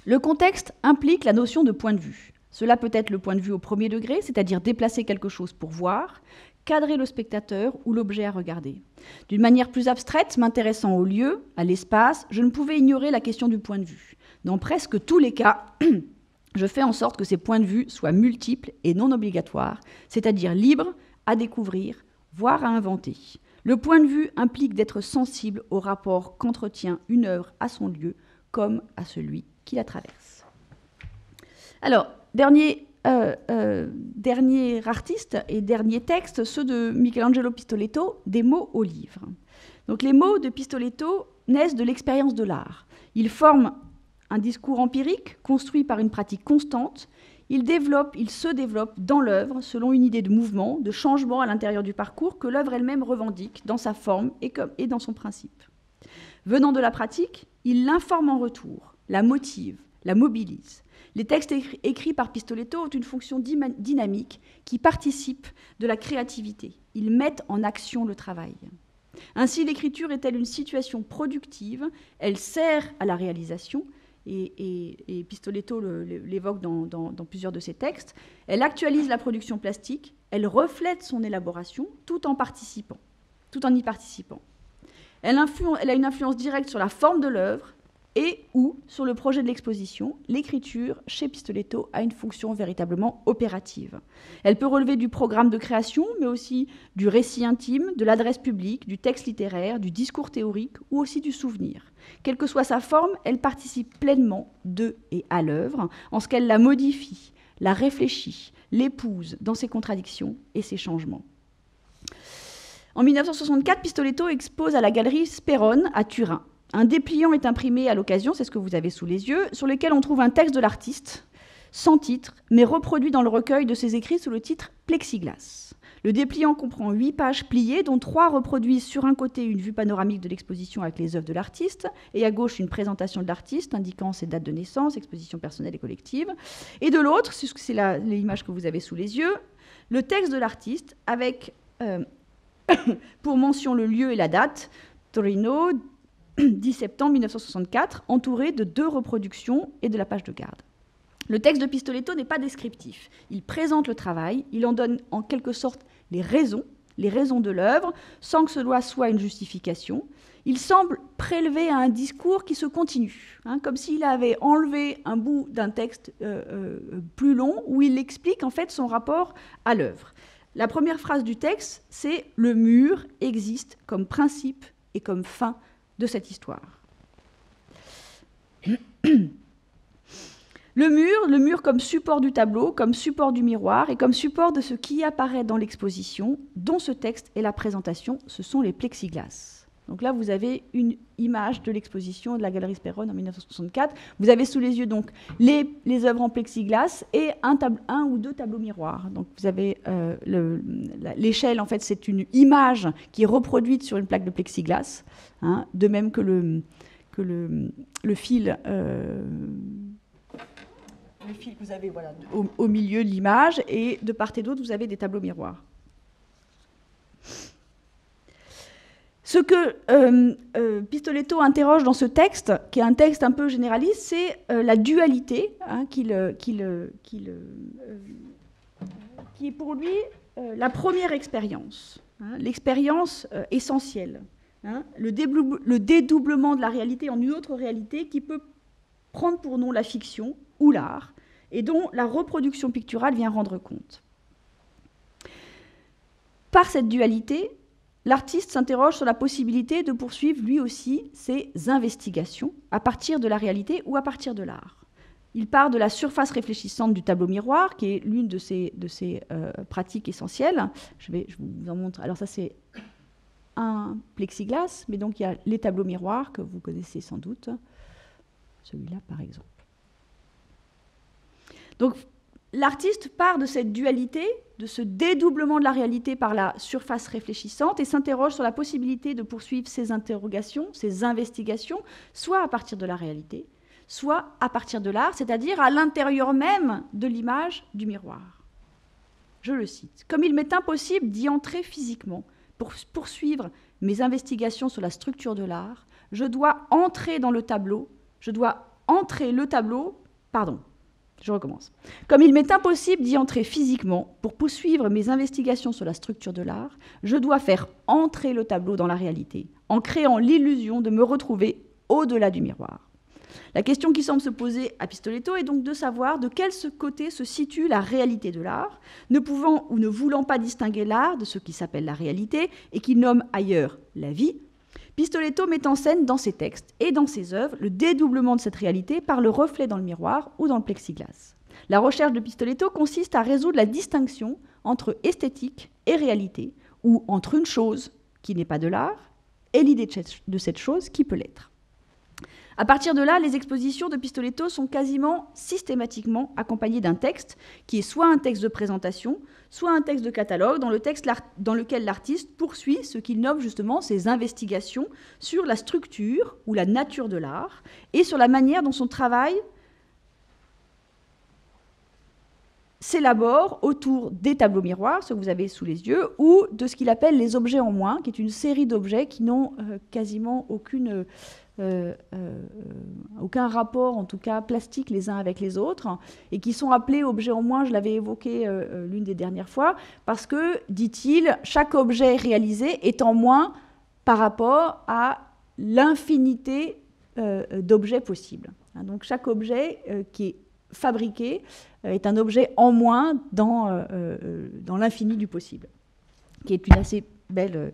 Le contexte implique la notion de point de vue. Cela peut être le point de vue au premier degré, c'est-à-dire déplacer quelque chose pour voir, cadrer le spectateur ou l'objet à regarder. D'une manière plus abstraite, m'intéressant au lieu, à l'espace, je ne pouvais ignorer la question du point de vue. Dans presque tous les cas, je fais en sorte que ces points de vue soient multiples et non obligatoires, c'est-à-dire libres à découvrir, voire à inventer. Le point de vue implique d'être sensible au rapport qu'entretient une œuvre à son lieu, comme à celui qui la traverse. Alors, dernier artiste et dernier texte, ceux de Michelangelo Pistoletto, des mots au livre. Donc les mots de Pistoletto naissent de l'expérience de l'art. Ils forment un discours empirique construit par une pratique constante. Ils se développent dans l'œuvre selon une idée de mouvement, de changement à l'intérieur du parcours que l'œuvre elle-même revendique dans sa forme et dans son principe. Venant de la pratique, il l'informe en retour, la motive, la mobilise. Les textes écrits par Pistoletto ont une fonction dynamique qui participe de la créativité. Ils mettent en action le travail. Ainsi, l'écriture est-elle une situation productive, elle sert à la réalisation, et Pistoletto l'évoque dans plusieurs de ses textes. Elle actualise la production plastique, elle reflète son élaboration tout en y participant. Elle a une influence directe sur la forme de l'œuvre, et ou sur le projet de l'exposition, l'écriture chez Pistoletto a une fonction véritablement opérative. Elle peut relever du programme de création, mais aussi du récit intime, de l'adresse publique, du texte littéraire, du discours théorique ou aussi du souvenir. Quelle que soit sa forme, elle participe pleinement de et à l'œuvre, en ce qu'elle la modifie, la réfléchit, l'épouse dans ses contradictions et ses changements. En 1964, Pistoletto expose à la galerie Sperone à Turin. Un dépliant est imprimé à l'occasion, c'est ce que vous avez sous les yeux, sur lequel on trouve un texte de l'artiste, sans titre, mais reproduit dans le recueil de ses écrits sous le titre Plexiglas. Le dépliant comprend 8 pages pliées, dont 3 reproduisent sur un côté une vue panoramique de l'exposition avec les œuvres de l'artiste, et à gauche une présentation de l'artiste indiquant ses dates de naissance, exposition personnelle et collective. Et de l'autre, c'est l'image que vous avez sous les yeux, le texte de l'artiste avec, pour mention le lieu et la date, Torino, 10 septembre 1964, entouré de 2 reproductions et de la page de garde. Le texte de Pistoletto n'est pas descriptif. Il présente le travail, il en donne en quelque sorte les raisons de l'œuvre, sans que cela soit une justification. Il semble prélever à un discours qui se continue, comme s'il avait enlevé un bout d'un texte plus long, où il explique en fait son rapport à l'œuvre. La première phrase du texte, c'est « Le mur existe comme principe et comme fin de cette histoire ». Le mur comme support du tableau, comme support du miroir et comme support de ce qui apparaît dans l'exposition, dont ce texte est la présentation, ce sont les plexiglas. Donc là, vous avez une image de l'exposition de la Galerie Sperone en 1964. Vous avez sous les yeux donc les œuvres en plexiglas et un ou 2 tableaux miroirs. Donc vous avez l'échelle, en fait, c'est une image qui est reproduite sur une plaque de plexiglas, de même que le fil. Le fil que vous avez au milieu de l'image, et de part et d'autre, vous avez des tableaux miroirs. Ce que Pistoletto interroge dans ce texte, qui est un texte un peu généraliste, c'est la dualité qui est pour lui la première expérience, l'expérience essentielle, le dédoublement de la réalité en une autre réalité qui peut prendre pour nom la fiction ou l'art, et dont la reproduction picturale vient rendre compte. Par cette dualité, l'artiste s'interroge sur la possibilité de poursuivre lui aussi ses investigations à partir de la réalité ou à partir de l'art. Il part de la surface réfléchissante du tableau miroir, qui est l'une de ces pratiques essentielles. Je vous en montre. Alors ça, c'est un plexiglas, mais donc il y a les tableaux miroirs que vous connaissez sans doute. Celui-là, par exemple. Donc, l'artiste part de cette dualité, de ce dédoublement de la réalité par la surface réfléchissante, et s'interroge sur la possibilité de poursuivre ses interrogations, ses investigations, soit à partir de la réalité, soit à partir de l'art, c'est-à-dire à l'intérieur même de l'image du miroir. Je le cite. « Comme il m'est impossible d'y entrer physiquement pour poursuivre mes investigations sur la structure de l'art, je dois entrer dans le tableau, je recommence. Comme il m'est impossible d'y entrer physiquement pour poursuivre mes investigations sur la structure de l'art, je dois faire entrer le tableau dans la réalité, en créant l'illusion de me retrouver au-delà du miroir. La question qui semble se poser à Pistoletto est donc de savoir de quel côté se situe la réalité de l'art, ne pouvant ou ne voulant pas distinguer l'art de ce qui s'appelle la réalité et qu'il nomme ailleurs la vie. Pistoletto met en scène dans ses textes et dans ses œuvres le dédoublement de cette réalité par le reflet dans le miroir ou dans le plexiglas. La recherche de Pistoletto consiste à résoudre la distinction entre esthétique et réalité, ou entre une chose qui n'est pas de l'art et l'idée de cette chose qui peut l'être. À partir de là, les expositions de Pistoletto sont quasiment systématiquement accompagnées d'un texte qui est soit un texte de présentation, soit un texte de catalogue dans lequel l'artiste poursuit ce qu'il nomme justement ses investigations sur la structure ou la nature de l'art et sur la manière dont son travail s'élabore autour des tableaux miroirs, ce que vous avez sous les yeux, ou de ce qu'il appelle les objets en moins, qui est une série d'objets qui n'ont quasiment aucun rapport, en tout cas plastique, les uns avec les autres, et qui sont appelés objets en moins, je l'avais évoqué l'une des dernières fois, parce que, dit-il, chaque objet réalisé est en moins par rapport à l'infinité d'objets possibles. Hein, donc chaque objet qui est fabriqué est un objet en moins dans l'infini du possible, qui est une assez belle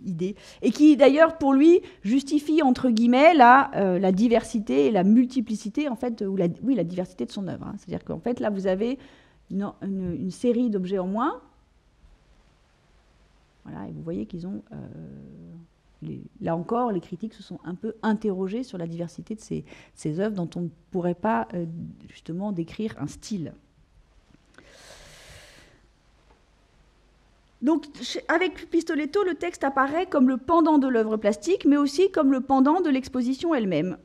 idée, et qui d'ailleurs pour lui justifie entre guillemets la diversité et la multiplicité en fait, ou la diversité de son œuvre. Hein. C'est-à-dire qu'en fait là vous avez une série d'objets en moins. Voilà, et vous voyez qu'ils ont là encore, les critiques se sont un peu interrogés sur la diversité de ces œuvres dont on ne pourrait pas justement décrire un style. Donc, avec Pistoletto, le texte apparaît comme le pendant de l'œuvre plastique, mais aussi comme le pendant de l'exposition elle-même.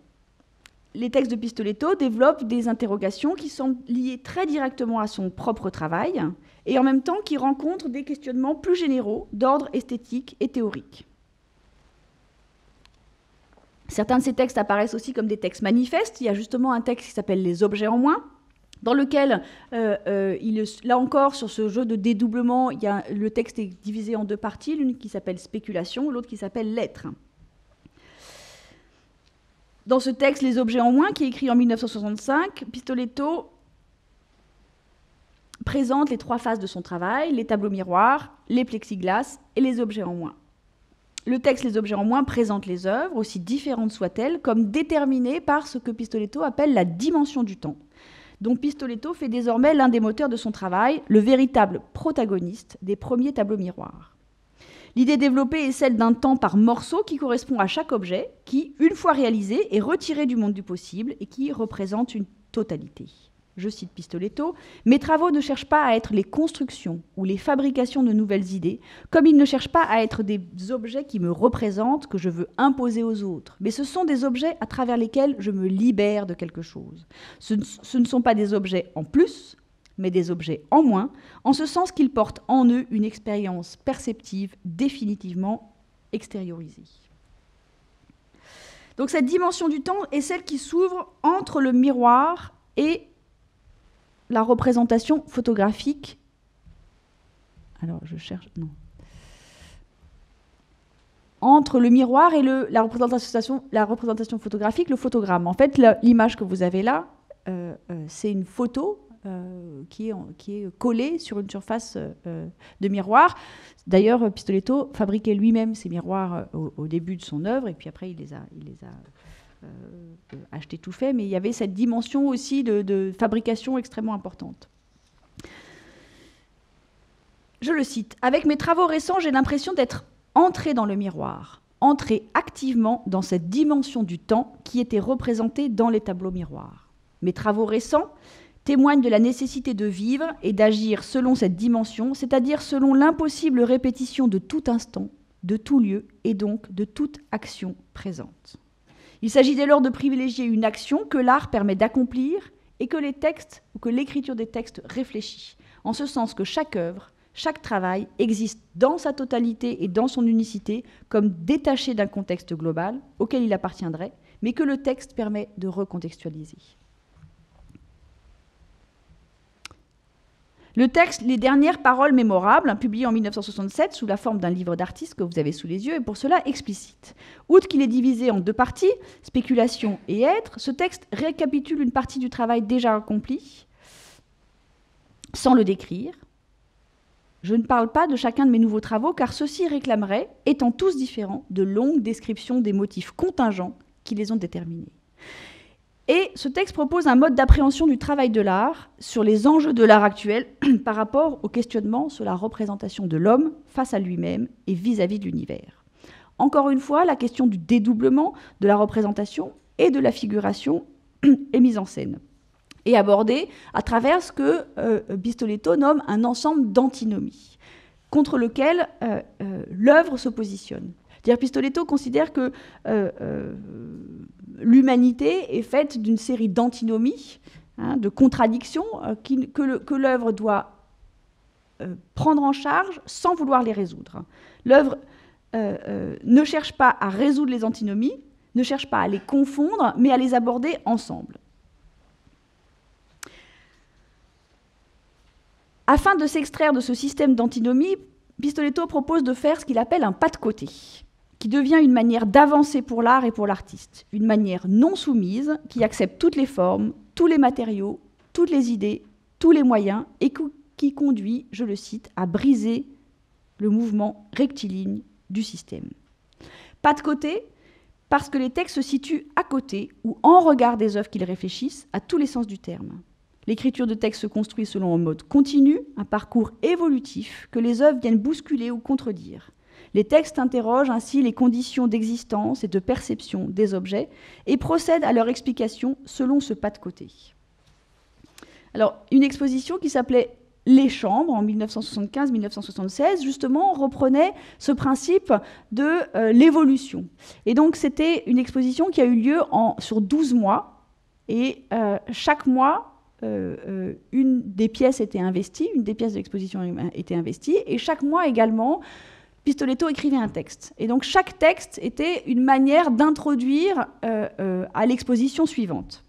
Les textes de Pistoletto développent des interrogations qui sont liées très directement à son propre travail, et en même temps qui rencontrent des questionnements plus généraux d'ordre esthétique et théorique. Certains de ces textes apparaissent aussi comme des textes manifestes. Il y a justement un texte qui s'appelle « Les objets en moins », dans lequel, là encore, sur ce jeu de dédoublement, le texte est divisé en deux parties, l'une qui s'appelle « Spéculation », l'autre qui s'appelle « Lettres ». Dans ce texte « Les objets en moins », qui est écrit en 1965, Pistoletto présente les trois phases de son travail, les tableaux miroirs, les plexiglas et les objets en moins. Le texte « Les objets en moins » présente les œuvres, aussi différentes soient-elles, comme déterminées par ce que Pistoletto appelle la dimension du temps, dont Pistoletto fait désormais l'un des moteurs de son travail, le véritable protagoniste des premiers tableaux miroirs. L'idée développée est celle d'un temps par morceau qui correspond à chaque objet, qui, une fois réalisé, est retiré du monde du possible et qui représente une totalité. Je cite Pistoletto, « Mes travaux ne cherchent pas à être les constructions ou les fabrications de nouvelles idées, comme ils ne cherchent pas à être des objets qui me représentent, que je veux imposer aux autres, mais ce sont des objets à travers lesquels je me libère de quelque chose. Ce ne sont pas des objets en plus, mais des objets en moins, en ce sens qu'ils portent en eux une expérience perceptive définitivement extériorisée. » Donc cette dimension du temps est celle qui s'ouvre entre le miroir et la représentation photographique. Alors, je cherche... Non. Entre le miroir et la représentation photographique, le photogramme. En fait, l'image que vous avez là, c'est une photo qui est collée sur une surface de miroir. D'ailleurs, Pistoletto fabriquait lui-même ces miroirs au début de son œuvre, et puis après, il les a acheté tout fait, mais il y avait cette dimension aussi de fabrication extrêmement importante. Je le cite, « Avec mes travaux récents, j'ai l'impression d'être entré dans le miroir, entré activement dans cette dimension du temps qui était représentée dans les tableaux miroirs. Mes travaux récents témoignent de la nécessité de vivre et d'agir selon cette dimension, c'est-à-dire selon l'impossible répétition de tout instant, de tout lieu et donc de toute action présente. Il s'agit dès lors de privilégier une action que l'art permet d'accomplir et que les textes ou que l'écriture des textes réfléchit, en ce sens que chaque œuvre, chaque travail existe dans sa totalité et dans son unicité comme détaché d'un contexte global auquel il appartiendrait, mais que le texte permet de recontextualiser. » Le texte « Les dernières paroles mémorables », publié en 1967 sous la forme d'un livre d'artiste que vous avez sous les yeux, est pour cela explicite. Outre qu'il est divisé en deux parties, spéculation et être, ce texte récapitule une partie du travail déjà accompli, sans le décrire. Je ne parle pas de chacun de mes nouveaux travaux, car ceux-ci réclameraient, étant tous différents, de longues descriptions des motifs contingents qui les ont déterminés. Et ce texte propose un mode d'appréhension du travail de l'art sur les enjeux de l'art actuel par rapport au questionnement sur la représentation de l'homme face à lui-même et vis-à-vis de l'univers. Encore une fois, la question du dédoublement de la représentation et de la figuration est mise en scène et abordée à travers ce que Pistoletto nomme un ensemble d'antinomies contre lequel l'œuvre se positionne. C'est-à-dire Pistoletto considère que l'humanité est faite d'une série d'antinomies, de contradictions que l'œuvre doit prendre en charge sans vouloir les résoudre. L'œuvre ne cherche pas à résoudre les antinomies, ne cherche pas à les confondre, mais à les aborder ensemble. Afin de s'extraire de ce système d'antinomies, Pistoletto propose de faire ce qu'il appelle un pas de côté. qui devient une manière d'avancer pour l'art et pour l'artiste, une manière non soumise qui accepte toutes les formes, tous les matériaux, toutes les idées, tous les moyens et qui conduit, je le cite, à briser le mouvement rectiligne du système. Pas de côté, parce que les textes se situent à côté ou en regard des œuvres qu'ils réfléchissent à tous les sens du terme. L'écriture de textes se construit selon un mode continu, un parcours évolutif que les œuvres viennent bousculer ou contredire. Les textes interrogent ainsi les conditions d'existence et de perception des objets et procèdent à leur explication selon ce pas de côté. Alors, une exposition qui s'appelait Les Chambres en 1975-1976, justement, reprenait ce principe de l'évolution. Et donc, c'était une exposition qui a eu lieu sur 12 mois. Et chaque mois, une des pièces était investie, une des pièces de l'exposition était investie. Et chaque mois également, Pistoletto écrivait un texte. Et donc, chaque texte était une manière d'introduire à l'exposition suivante.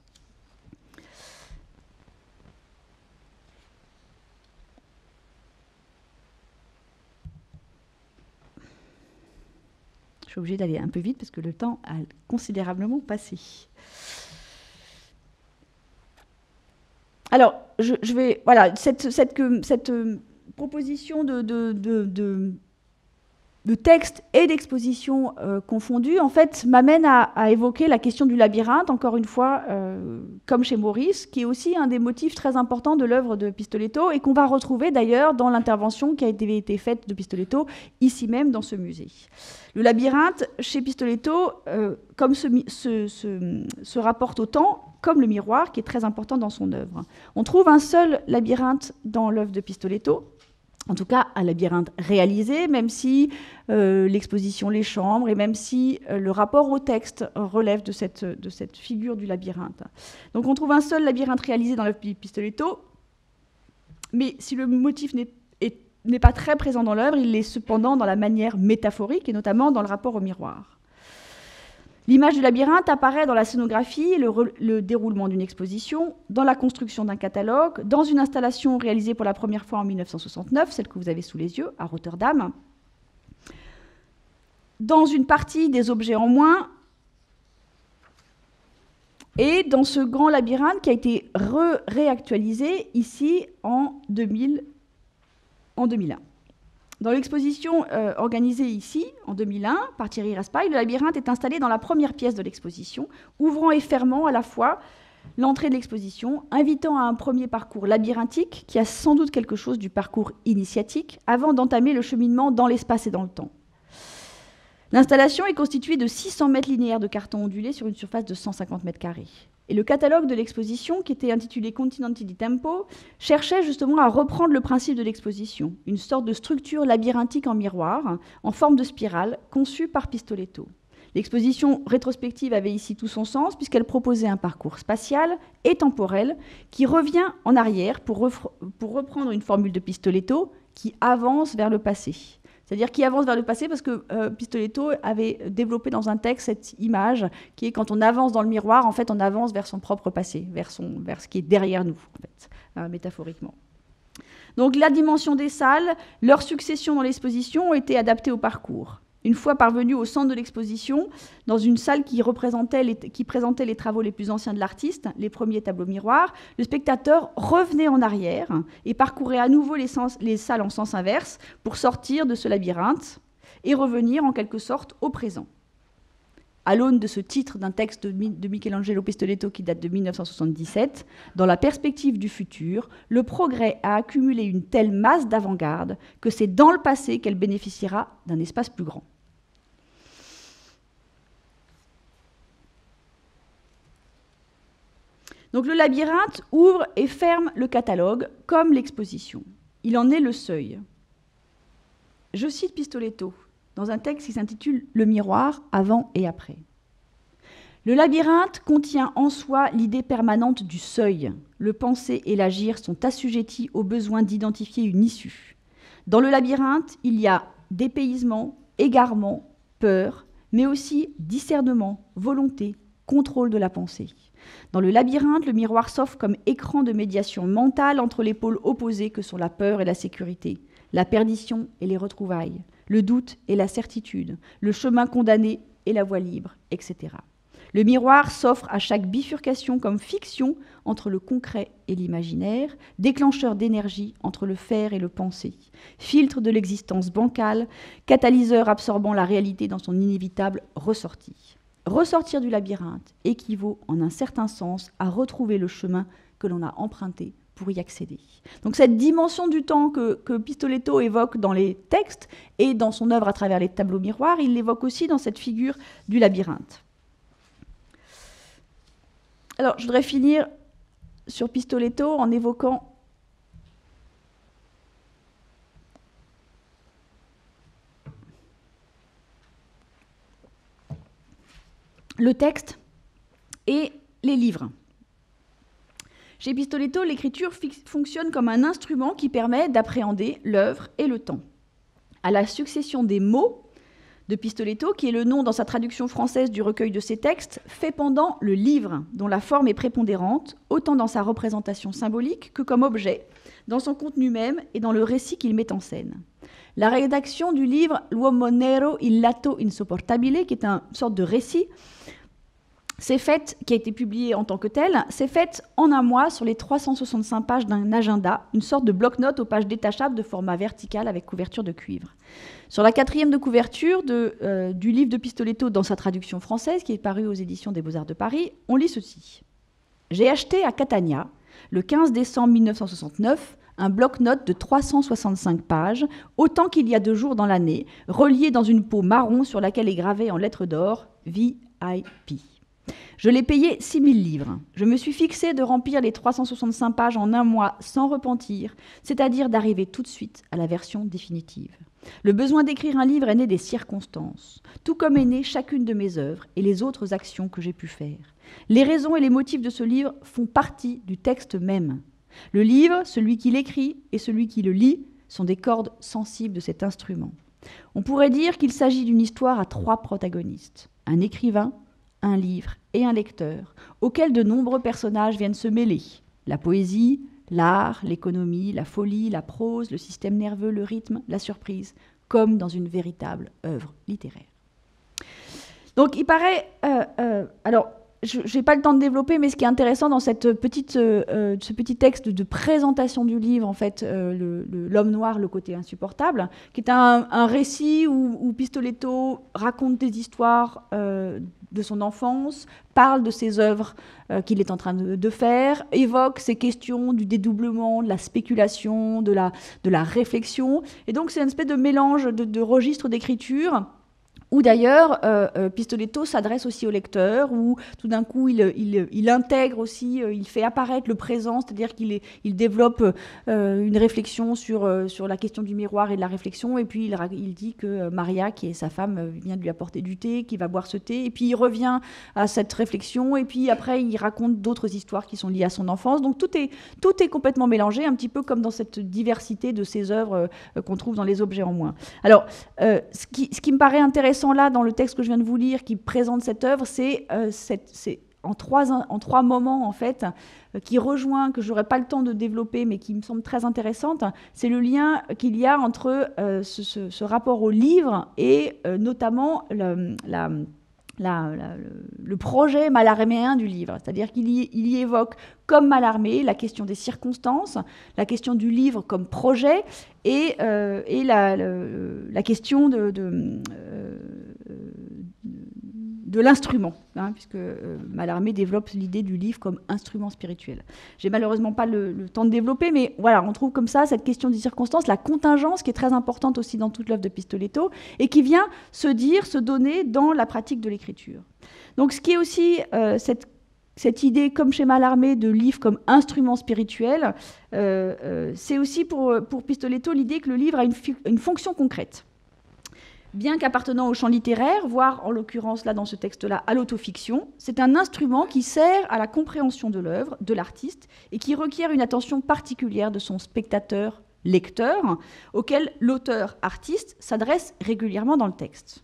Je suis obligée d'aller un peu vite parce que le temps a considérablement passé. Alors, je vais... Voilà, cette proposition de texte et d'exposition confondus, en fait, m'amène à évoquer la question du labyrinthe, encore une fois, comme chez Maurice, qui est aussi un des motifs très importants de l'œuvre de Pistoletto et qu'on va retrouver d'ailleurs dans l'intervention qui a été faite de Pistoletto, ici même dans ce musée. Le labyrinthe, chez Pistoletto, comme se rapporte au temps, comme le miroir, qui est très important dans son œuvre. On trouve un seul labyrinthe dans l'œuvre de Pistoletto, en tout cas un labyrinthe réalisé, même si l'exposition Les Chambres et même si le rapport au texte relève de cette figure du labyrinthe. Donc on trouve un seul labyrinthe réalisé dans l'œuvre de Pistoletto, mais si le motif n'est pas très présent dans l'œuvre, il l'est cependant dans la manière métaphorique et notamment dans le rapport au miroir. L'image du labyrinthe apparaît dans la scénographie, le déroulement d'une exposition, dans la construction d'un catalogue, dans une installation réalisée pour la première fois en 1969, celle que vous avez sous les yeux, à Rotterdam, dans une partie des objets en moins, et dans ce grand labyrinthe qui a été réactualisé ici en 2001. Dans l'exposition organisée ici, en 2001, par Thierry Raspail, le labyrinthe est installé dans la première pièce de l'exposition, ouvrant et fermant à la fois l'entrée de l'exposition, invitant à un premier parcours labyrinthique qui a sans doute quelque chose du parcours initiatique, avant d'entamer le cheminement dans l'espace et dans le temps. L'installation est constituée de 600 mètres linéaires de carton ondulé sur une surface de 150 mètres carrés. Et le catalogue de l'exposition, qui était intitulé Continenti di Tempo, cherchait justement à reprendre le principe de l'exposition, une sorte de structure labyrinthique en miroir, en forme de spirale, conçue par Pistoletto. L'exposition rétrospective avait ici tout son sens, puisqu'elle proposait un parcours spatial et temporel qui revient en arrière pour reprendre une formule de Pistoletto qui avance vers le passé. C'est-à-dire qui avance vers le passé parce que Pistoletto avait développé dans un texte cette image qui est quand on avance dans le miroir, en fait, on avance vers son propre passé, vers ce qui est derrière nous, en fait, métaphoriquement. Donc la dimension des salles, leur succession dans l'exposition ont été adaptées au parcours. Une fois parvenu au centre de l'exposition, dans une salle qui présentait les travaux les plus anciens de l'artiste, les premiers tableaux miroirs, le spectateur revenait en arrière et parcourait à nouveau les salles en sens inverse pour sortir de ce labyrinthe et revenir en quelque sorte au présent. À l'aune de ce titre d'un texte de Michelangelo Pistoletto qui date de 1977, dans la perspective du futur, le progrès a accumulé une telle masse d'avant-garde que c'est dans le passé qu'elle bénéficiera d'un espace plus grand. Donc le labyrinthe ouvre et ferme le catalogue comme l'exposition. Il en est le seuil. Je cite Pistoletto dans un texte qui s'intitule « Le miroir avant et après ». Le labyrinthe contient en soi l'idée permanente du seuil. Le penser et l'agir sont assujettis au besoin d'identifier une issue. Dans le labyrinthe, il y a dépaysement, égarement, peur, mais aussi discernement, volonté, contrôle de la pensée. Dans le labyrinthe, le miroir s'offre comme écran de médiation mentale entre les pôles opposés que sont la peur et la sécurité, la perdition et les retrouvailles, le doute et la certitude, le chemin condamné et la voie libre, etc. Le miroir s'offre à chaque bifurcation comme fiction entre le concret et l'imaginaire, déclencheur d'énergie entre le faire et le penser, filtre de l'existence bancale, catalyseur absorbant la réalité dans son inévitable ressortie. Ressortir du labyrinthe équivaut en un certain sens à retrouver le chemin que l'on a emprunté pour y accéder. Donc cette dimension du temps que Pistoletto évoque dans les textes et dans son œuvre à travers les tableaux miroirs, il l'évoque aussi dans cette figure du labyrinthe. Alors, je voudrais finir sur Pistoletto en évoquant le texte et les livres. Chez Pistoletto, l'écriture fonctionne comme un instrument qui permet d'appréhender l'œuvre et le temps. À la succession des mots de Pistoletto, qui est le nom dans sa traduction française du recueil de ses textes, fait pendant le livre, dont la forme est prépondérante, autant dans sa représentation symbolique que comme objet, dans son contenu même et dans le récit qu'il met en scène. La rédaction du livre L'uomo nero, il lato insopportabile, qui est une sorte de récit, c'est faite, qui a été publié en tant que tel, c'est faite en un mois sur les 365 pages d'un agenda, une sorte de bloc-notes aux pages détachables de format vertical avec couverture de cuivre. Sur la 4e de couverture du livre de Pistoletto dans sa traduction française, qui est paru aux éditions des Beaux-Arts de Paris, on lit ceci. « J'ai acheté à Catania, le 15 décembre 1969, un bloc-notes de 365 pages, autant qu'il y a 2 jours dans l'année, relié dans une peau marron sur laquelle est gravé en lettres d'or « VIP ». Je l'ai payé 6 000 livres. Je me suis fixé de remplir les 365 pages en un mois sans repentir, c'est-à-dire d'arriver tout de suite à la version définitive. Le besoin d'écrire un livre est né des circonstances, tout comme est née chacune de mes œuvres et les autres actions que j'ai pu faire. Les raisons et les motifs de ce livre font partie du texte même. Le livre, celui qui l'écrit et celui qui le lit sont des cordes sensibles de cet instrument. On pourrait dire qu'il s'agit d'une histoire à 3 protagonistes, un écrivain, un livre et un lecteur, auxquels de nombreux personnages viennent se mêler. La poésie, l'art, l'économie, la folie, la prose, le système nerveux, le rythme, la surprise, comme dans une véritable œuvre littéraire. Donc il paraît... alors, je n'ai pas le temps de développer, mais ce qui est intéressant dans ce petit texte de présentation du livre, en fait, L'homme noir, le côté insupportable, qui est un récit où Pistoletto raconte des histoires de son enfance, parle de ses œuvres qu'il est en train de faire, évoque ces questions du dédoublement, de la spéculation, de la réflexion. Et donc c'est une espèce de mélange de registres d'écriture, où d'ailleurs Pistoletto s'adresse aussi au lecteur, où tout d'un coup il intègre aussi, il fait apparaître le présent, c'est-à-dire qu'il développe une réflexion sur la question du miroir et de la réflexion, et puis il dit que Maria, qui est sa femme, vient de lui apporter du thé, qu'il va boire ce thé, et puis il revient à cette réflexion, et puis après il raconte d'autres histoires qui sont liées à son enfance. Donc tout est complètement mélangé, un petit peu comme dans cette diversité de ses œuvres qu'on trouve dans Les objets en moins. Alors, ce qui me paraît intéressant là, dans le texte que je viens de vous lire, qui présente cette œuvre, c'est en trois moments, en fait, qui rejoint, que je n'aurai pas le temps de développer, mais qui me semble très intéressante. C'est le lien qu'il y a entre ce rapport au livre et notamment le projet mallarméen du livre. C'est-à-dire qu'il y évoque, comme Mallarmé, la question des circonstances, la question du livre comme projet, et la question de l'instrument, puisque Mallarmé développe l'idée du livre comme instrument spirituel. J'ai malheureusement pas le temps de développer, mais voilà, on trouve comme ça cette question des circonstances, la contingence qui est très importante aussi dans toute l'œuvre de Pistoletto, et qui vient se donner dans la pratique de l'écriture. Donc ce qui est aussi cette idée, comme chez Mallarmé, de livre comme instrument spirituel, c'est aussi pour Pistoletto l'idée que le livre a une fonction concrète. Bien qu'appartenant au champ littéraire, voire en l'occurrence là dans ce texte-là à l'autofiction, c'est un instrument qui sert à la compréhension de l'œuvre, de l'artiste, et qui requiert une attention particulière de son spectateur-lecteur, auquel l'auteur-artiste s'adresse régulièrement dans le texte.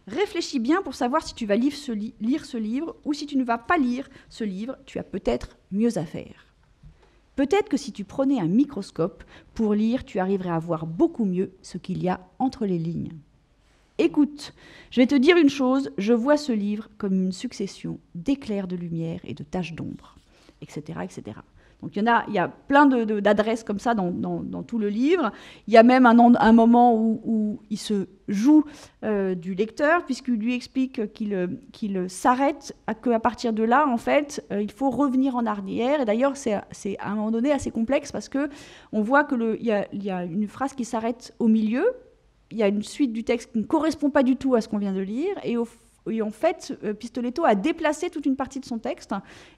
Réfléchis bien pour savoir si tu vas lire ce livre, ou si tu ne vas pas lire ce livre, tu as peut-être mieux à faire. Peut-être que si tu prenais un microscope pour lire, tu arriverais à voir beaucoup mieux ce qu'il y a entre les lignes. Écoute, je vais te dire une chose, je vois ce livre comme une succession d'éclairs de lumière et de taches d'ombre, etc., etc. Donc il y a plein d'adresses comme ça dans tout le livre. Il y a même un moment où il se joue du lecteur, puisqu'il lui explique qu'il s'arrête, qu'à partir de là, en fait, il faut revenir en arrière. Et d'ailleurs, c'est à un moment donné assez complexe, parce qu'on voit qu'il y a une phrase qui s'arrête au milieu, il y a une suite du texte qui ne correspond pas du tout à ce qu'on vient de lire, et en fait, Pistoletto a déplacé toute une partie de son texte,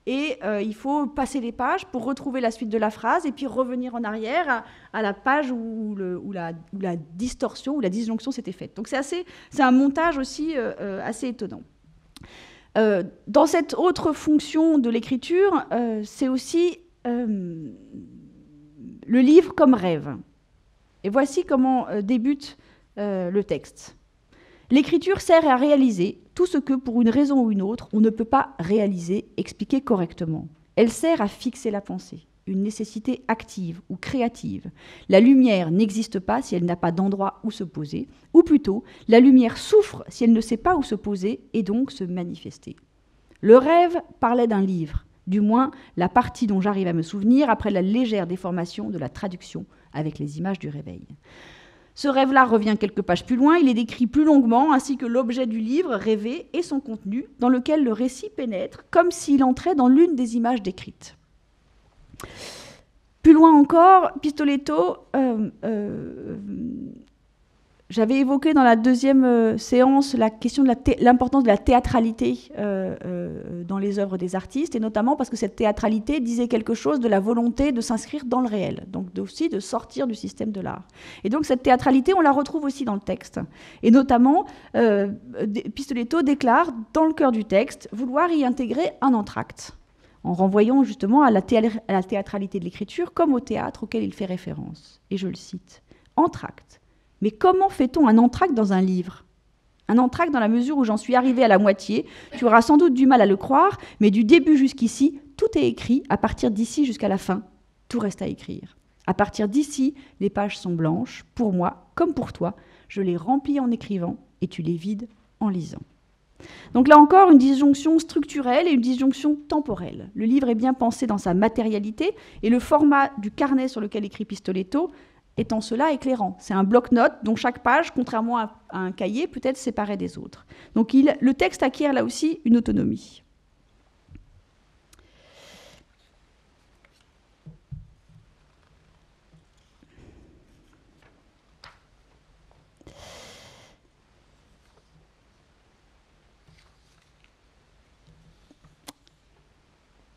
et il faut passer les pages pour retrouver la suite de la phrase, et puis revenir en arrière à la page où la distorsion, où la disjonction s'était faite. Donc c'est un montage aussi assez étonnant. Dans cette autre fonction de l'écriture, c'est aussi le livre comme rêve. Et voici comment débute le texte. L'écriture sert à réaliser tout ce que, pour une raison ou une autre, on ne peut pas réaliser, expliquer correctement. Elle sert à fixer la pensée, une nécessité active ou créative. La lumière n'existe pas si elle n'a pas d'endroit où se poser, ou plutôt, la lumière souffre si elle ne sait pas où se poser et donc se manifester. Le rêve parlait d'un livre, du moins la partie dont j'arrive à me souvenir après la légère déformation de la traduction avec les images du réveil. Ce rêve-là revient quelques pages plus loin, il est décrit plus longuement, ainsi que l'objet du livre rêvé et son contenu, dans lequel le récit pénètre, comme s'il entrait dans l'une des images décrites. Plus loin encore, Pistoletto, j'avais évoqué dans la deuxième séance la question de l'importance de la théâtralité dans les œuvres des artistes, et notamment parce que cette théâtralité disait quelque chose de la volonté de s'inscrire dans le réel, donc aussi de sortir du système de l'art. Et donc cette théâtralité, on la retrouve aussi dans le texte. Et notamment, Pistoletto déclare, dans le cœur du texte, vouloir y intégrer un entracte, en renvoyant justement à la théâtralité de l'écriture comme au théâtre auquel il fait référence. Et je le cite, « Entracte. Mais comment fait-on un entracte dans un livre ? Un entracte dans la mesure où j'en suis arrivée à la moitié, tu auras sans doute du mal à le croire, mais du début jusqu'ici, tout est écrit, à partir d'ici jusqu'à la fin, tout reste à écrire. À partir d'ici, les pages sont blanches, pour moi comme pour toi, je les remplis en écrivant et tu les vides en lisant. » Donc là encore, une disjonction structurelle et une disjonction temporelle. Le livre est bien pensé dans sa matérialité, et le format du carnet sur lequel écrit Pistoletto est en cela éclairant. C'est un bloc-notes dont chaque page, contrairement à un cahier, peut être séparée des autres. Donc le texte acquiert là aussi une autonomie.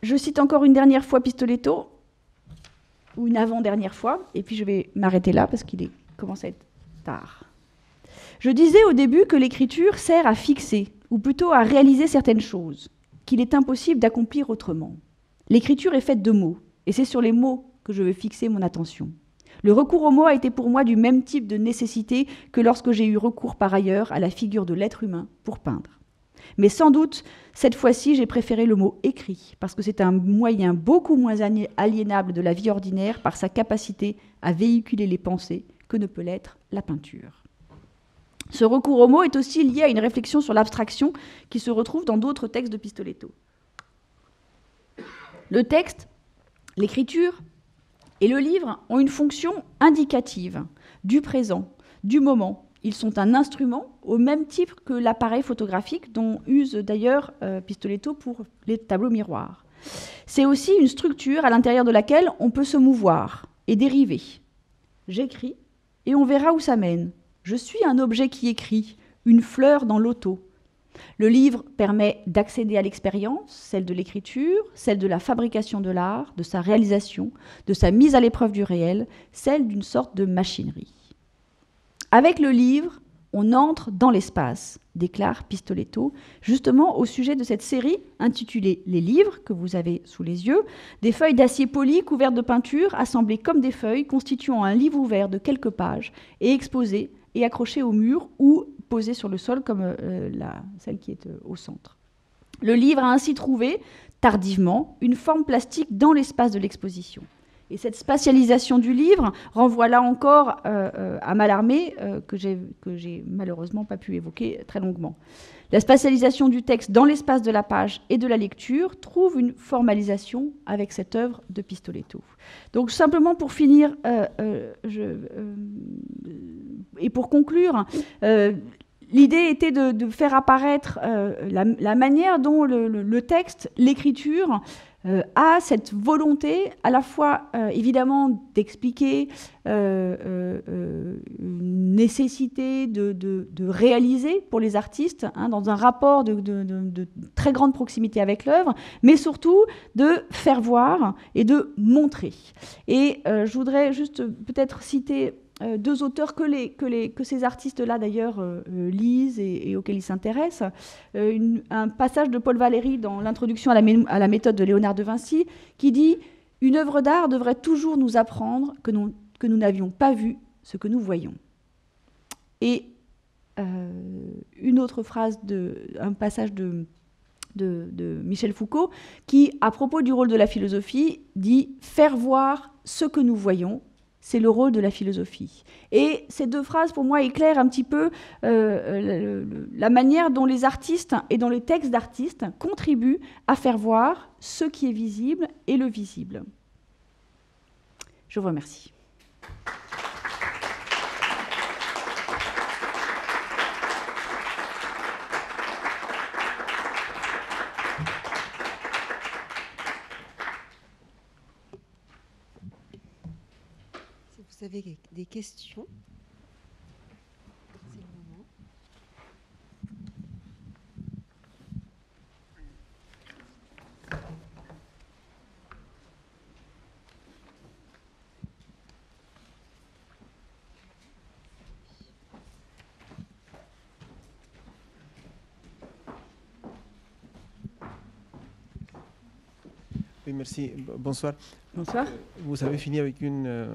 Je cite encore une dernière fois Pistoletto, ou une avant-dernière fois, et puis je vais m'arrêter là parce qu'il commence à être tard. Je disais au début que l'écriture sert à fixer, ou plutôt à réaliser certaines choses, qu'il est impossible d'accomplir autrement. L'écriture est faite de mots, et c'est sur les mots que je veux fixer mon attention. Le recours aux mots a été pour moi du même type de nécessité que lorsque j'ai eu recours par ailleurs à la figure de l'être humain pour peindre. Mais sans doute, cette fois-ci, j'ai préféré le mot « écrit », parce que c'est un moyen beaucoup moins aliénable de la vie ordinaire par sa capacité à véhiculer les pensées que ne peut l'être la peinture. Ce recours au mot est aussi lié à une réflexion sur l'abstraction qui se retrouve dans d'autres textes de Pistoletto. Le texte, l'écriture et le livre ont une fonction indicative du présent, du moment. Ils sont un instrument au même type que l'appareil photographique dont use d'ailleurs Pistoletto pour les tableaux miroirs. C'est aussi une structure à l'intérieur de laquelle on peut se mouvoir et dériver. J'écris et on verra où ça mène. Je suis un objet qui écrit, une fleur dans l'auto. Le livre permet d'accéder à l'expérience, celle de l'écriture, celle de la fabrication de l'art, de sa réalisation, de sa mise à l'épreuve du réel, celle d'une sorte de machinerie. Avec le livre, on entre dans l'espace, déclare Pistoletto, justement au sujet de cette série intitulée « Les livres » que vous avez sous les yeux, des feuilles d'acier poli couvertes de peinture, assemblées comme des feuilles, constituant un livre ouvert de quelques pages et exposé et accroché au mur ou posé sur le sol comme celle qui est au centre. Le livre a ainsi trouvé, tardivement, une forme plastique dans l'espace de l'exposition. Et cette spatialisation du livre renvoie là encore à Mallarmé, que j'ai malheureusement pas pu évoquer très longuement. La spatialisation du texte dans l'espace de la page et de la lecture trouve une formalisation avec cette œuvre de Pistoletto. Donc simplement pour finir, et pour conclure, l'idée était de faire apparaître la manière dont le texte, l'écriture, a cette volonté à la fois évidemment d'expliquer une nécessité de réaliser pour les artistes dans un rapport de très grande proximité avec l'œuvre, mais surtout de faire voir et de montrer. Et je voudrais juste peut-être citer deux auteurs que ces artistes-là, d'ailleurs, lisent et auxquels ils s'intéressent. Un passage de Paul Valéry dans l'introduction à la méthode de Léonard de Vinci qui dit « Une œuvre d'art devrait toujours nous apprendre que nous n'avions pas vu ce que nous voyons. » Et une autre phrase, un passage de Michel Foucault qui, à propos du rôle de la philosophie, dit « Faire voir ce que nous voyons ». C'est le rôle de la philosophie. Et ces deux phrases, pour moi, éclairent un petit peu la manière dont les artistes et dont les textes d'artistes contribuent à faire voir ce qui est visible et le visible. Je vous remercie. Vous avez des questions? C'est le moment. Oui, merci. Bonsoir. Bonsoir. Vous avez fini avec une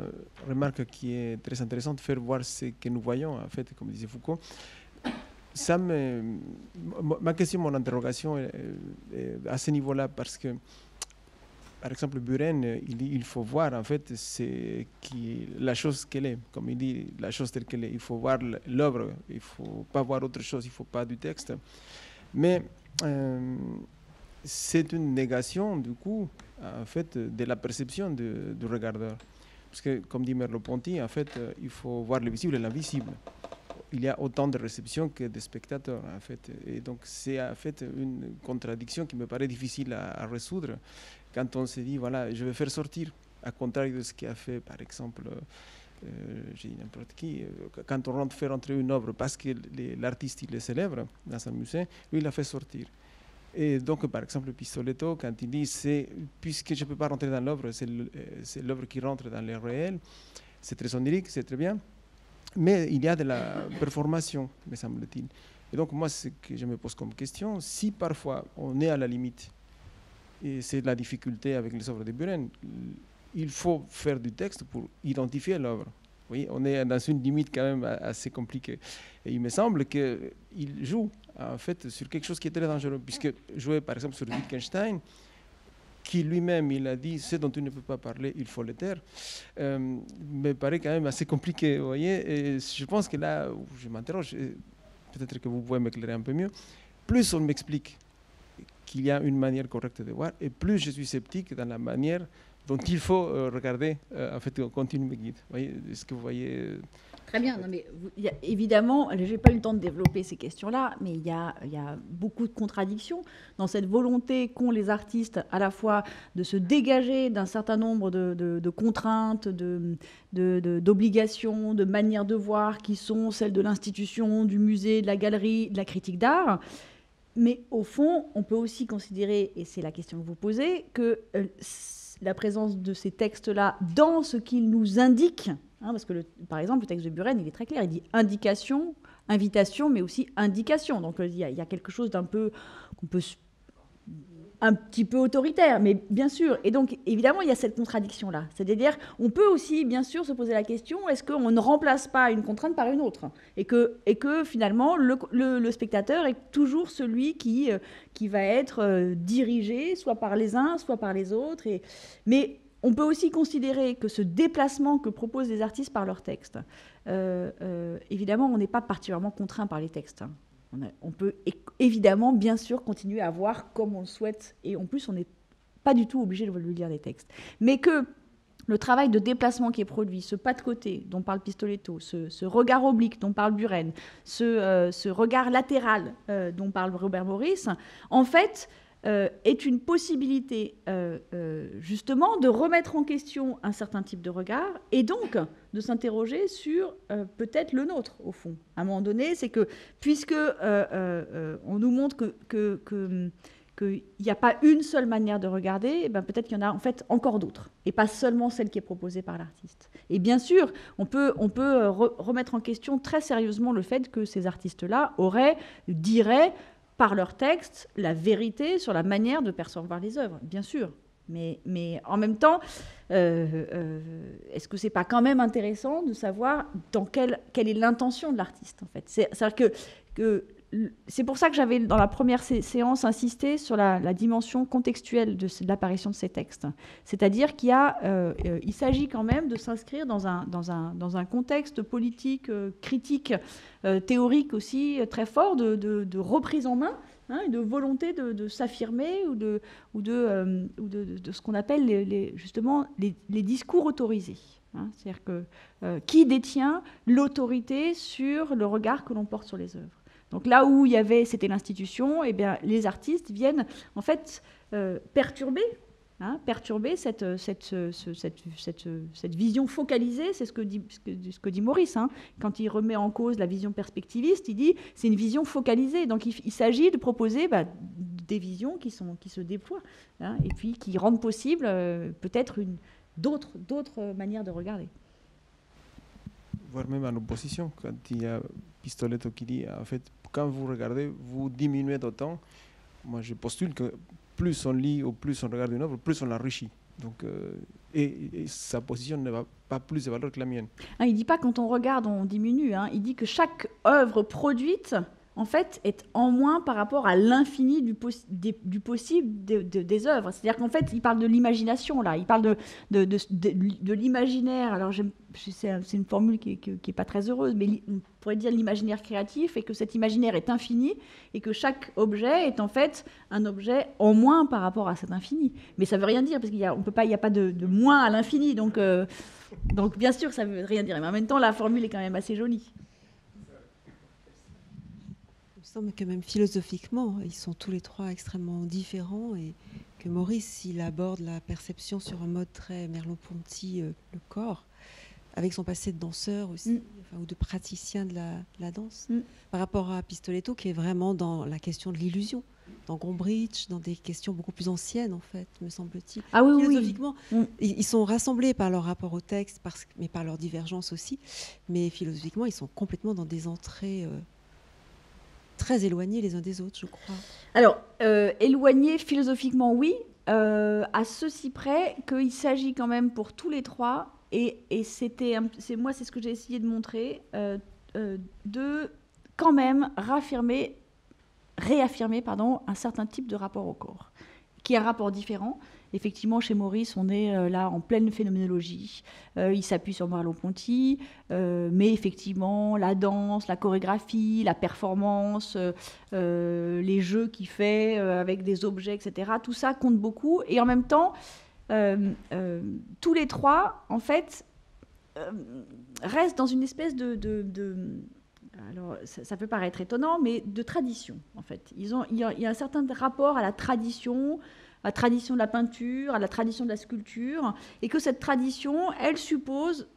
remarque qui est très intéressante, faire voir ce que nous voyons, en fait, comme disait Foucault. Ma question, mon interrogation est à ce niveau-là, parce que, par exemple, Buren, il dit il faut voir, en fait, la chose qu'elle est. Comme il dit, la chose telle qu'elle est. Il faut voir l'œuvre, il ne faut pas voir autre chose, il ne faut pas du texte. Mais c'est une négation, du coup, en fait, de la perception du regardeur. Parce que, comme dit Merleau-Ponty, en fait, il faut voir le visible et l'invisible. Il y a autant de réceptions que de spectateurs, en fait. Et donc, c'est en fait une contradiction qui me paraît difficile à résoudre quand on se dit, voilà, je vais faire sortir, à contraire de ce qu'a fait, par exemple, j'ai dit n'importe qui, quand on rentre faire entrer une œuvre parce que l'artiste, il est célèbre dans un musée, lui, il l'a fait sortir. Et donc, par exemple, Pistoletto, quand il dit, puisque je ne peux pas rentrer dans l'œuvre, c'est l'œuvre qui rentre dans le réel, c'est très onirique, c'est très bien, mais il y a de la performation, me semble-t-il. Et donc, moi, ce que je me pose comme question, si parfois on est à la limite, et c'est la difficulté avec les œuvres de Buren, il faut faire du texte pour identifier l'œuvre. Oui, on est dans une limite quand même assez compliquée. Et il me semble qu'il joue en fait sur quelque chose qui est très dangereux, puisque jouer par exemple sur Wittgenstein, qui lui-même il a dit ce dont tu ne peux pas parler, il faut le taire, me paraît quand même assez compliqué, vous voyez. Et je pense que là, je m'interroge, peut-être que vous pouvez m'éclairer un peu mieux. Plus on m'explique qu'il y a une manière correcte de voir, et plus je suis sceptique dans la manière dont il faut regarder, en fait, on continue mes guides. Est-ce que vous voyez Très bien. Non, mais évidemment, je n'ai pas eu le temps de développer ces questions-là, mais il y a beaucoup de contradictions dans cette volonté qu'ont les artistes à la fois de se dégager d'un certain nombre de contraintes, d'obligations, de manières de voir qui sont celles de l'institution, du musée, de la galerie, de la critique d'art. Mais au fond, on peut aussi considérer, et c'est la question que vous posez, que la présence de ces textes-là dans ce qu'ils nous indiquent, parce que, par exemple, le texte de Buren, il est très clair, il dit indication, invitation, mais aussi indication. Donc, il y a quelque chose d'un peu, un petit peu autoritaire, mais bien sûr. Et donc, évidemment, il y a cette contradiction-là. C'est-à-dire, on peut aussi, bien sûr, se poser la question, est-ce qu'on ne remplace pas une contrainte par une autre ? Et que finalement, le spectateur est toujours celui qui va être dirigé, soit par les uns, soit par les autres. Mais on peut aussi considérer que ce déplacement que proposent les artistes par leurs textes, évidemment, on n'est pas particulièrement contraint par les textes. Hein. On peut évidemment, bien sûr, continuer à voir comme on le souhaite, et en plus, on n'est pas du tout obligé de lire des textes. Mais que le travail de déplacement qui est produit, ce pas de côté dont parle Pistoletto, ce regard oblique dont parle Buren, ce regard latéral dont parle Robert Morris, en fait, est une possibilité justement de remettre en question un certain type de regard et donc de s'interroger sur peut-être le nôtre, au fond. À un moment donné, c'est que puisque on nous montre qu'il n'y a pas une seule manière de regarder, eh ben peut-être qu'il y en a en fait encore d'autres, et pas seulement celle qui est proposée par l'artiste. Et bien sûr, on peut remettre en question très sérieusement le fait que ces artistes-là diraient, par leur texte, la vérité sur la manière de percevoir les œuvres, bien sûr. Mais en même temps, est-ce que c'est pas quand même intéressant de savoir quelle est l'intention de l'artiste, en fait. C'est-à-dire que c'est pour ça que j'avais, dans la première séance, insisté sur la dimension contextuelle de l'apparition de ces textes. C'est-à-dire il s'agit quand même de s'inscrire dans un contexte politique, critique, théorique aussi, très fort, de reprise en main, hein, et de volonté de s'affirmer ou de ce qu'on appelle justement les discours autorisés. Hein. C'est-à-dire que qui détient l'autorité sur le regard que l'on porte sur les œuvres. Donc là où c'était l'institution, eh bien, les artistes viennent en fait perturber cette vision focalisée. C'est ce que dit Maurice. Hein. Quand il remet en cause la vision perspectiviste, il dit c'est une vision focalisée. Donc il s'agit de proposer des visions qui se déploient, hein, et puis qui rendent possible peut-être d'autres manières de regarder. Voire même en opposition, quand il y a Pistoletto qui dit, en fait, quand vous regardez, vous diminuez d'autant. Moi, je postule que plus on lit ou plus on regarde une œuvre, plus on l'enrichit. Donc, et sa position n'a pas plus de valeur que la mienne. Il ne dit pas quand on regarde, on diminue. Hein. Il dit que chaque œuvre produite, en fait, est en moins par rapport à l'infini du possible des œuvres. C'est-à-dire qu'en fait, il parle de l'imagination, là. Il parle de l'imaginaire. Alors, c'est une formule qui est pas très heureuse, mais on pourrait dire l'imaginaire créatif, et que cet imaginaire est infini, et que chaque objet est en fait un objet en moins par rapport à cet infini. Mais ça ne veut rien dire, parce qu'il n'y a pas de moins à l'infini. Donc, bien sûr, ça ne veut rien dire. Mais en même temps, la formule est quand même assez jolie. Il me semble que même philosophiquement, ils sont tous les trois extrêmement différents, et que Maurice, il aborde la perception sur un mode très Merleau-Ponty, le corps, avec son passé de danseur aussi, ou de praticien de la danse, par rapport à Pistoletto, qui est vraiment dans la question de l'illusion, dans Gombrich, dans des questions beaucoup plus anciennes, en fait, me semble-t-il. Ah oui, philosophiquement, ils sont rassemblés par leur rapport au texte, mais par leur divergence aussi, mais philosophiquement, ils sont complètement dans des entrées très éloignés les uns des autres, je crois. Alors, éloignés philosophiquement, oui, à ceci près qu'il s'agit quand même pour tous les trois, et c'est ce que j'ai essayé de montrer, de quand même réaffirmer un certain type de rapport au corps, qui est un rapport différent. Effectivement, chez Maurice, on est là en pleine phénoménologie. Il s'appuie sur Merleau-Ponty, mais effectivement, la danse, la chorégraphie, la performance, les jeux qu'il fait avec des objets, etc., tout ça compte beaucoup. Et en même temps, tous les trois, en fait, restent dans une espèce alors, ça peut paraître étonnant, mais de tradition, en fait. Il y a un certain rapport à la tradition de la peinture, à la tradition de la sculpture, et que cette tradition, elle suppose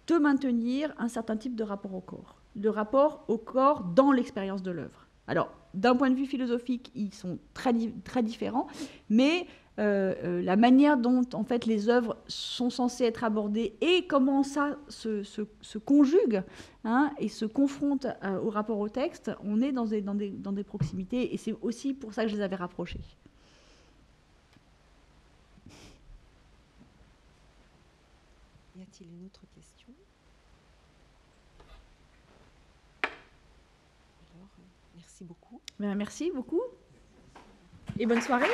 de maintenir un certain type de rapport au corps. Le rapport au corps dans l'expérience de l'œuvre. Alors, d'un point de vue philosophique, ils sont très, très différents, mais la manière dont, en fait, les œuvres sont censées être abordées et comment ça se conjugue, hein, et se confronte au rapport au texte, on est dans des proximités, et c'est aussi pour ça que je les avais rapprochés. Y a-t-il une autre question? Alors, merci beaucoup. Merci beaucoup. Et bonne soirée.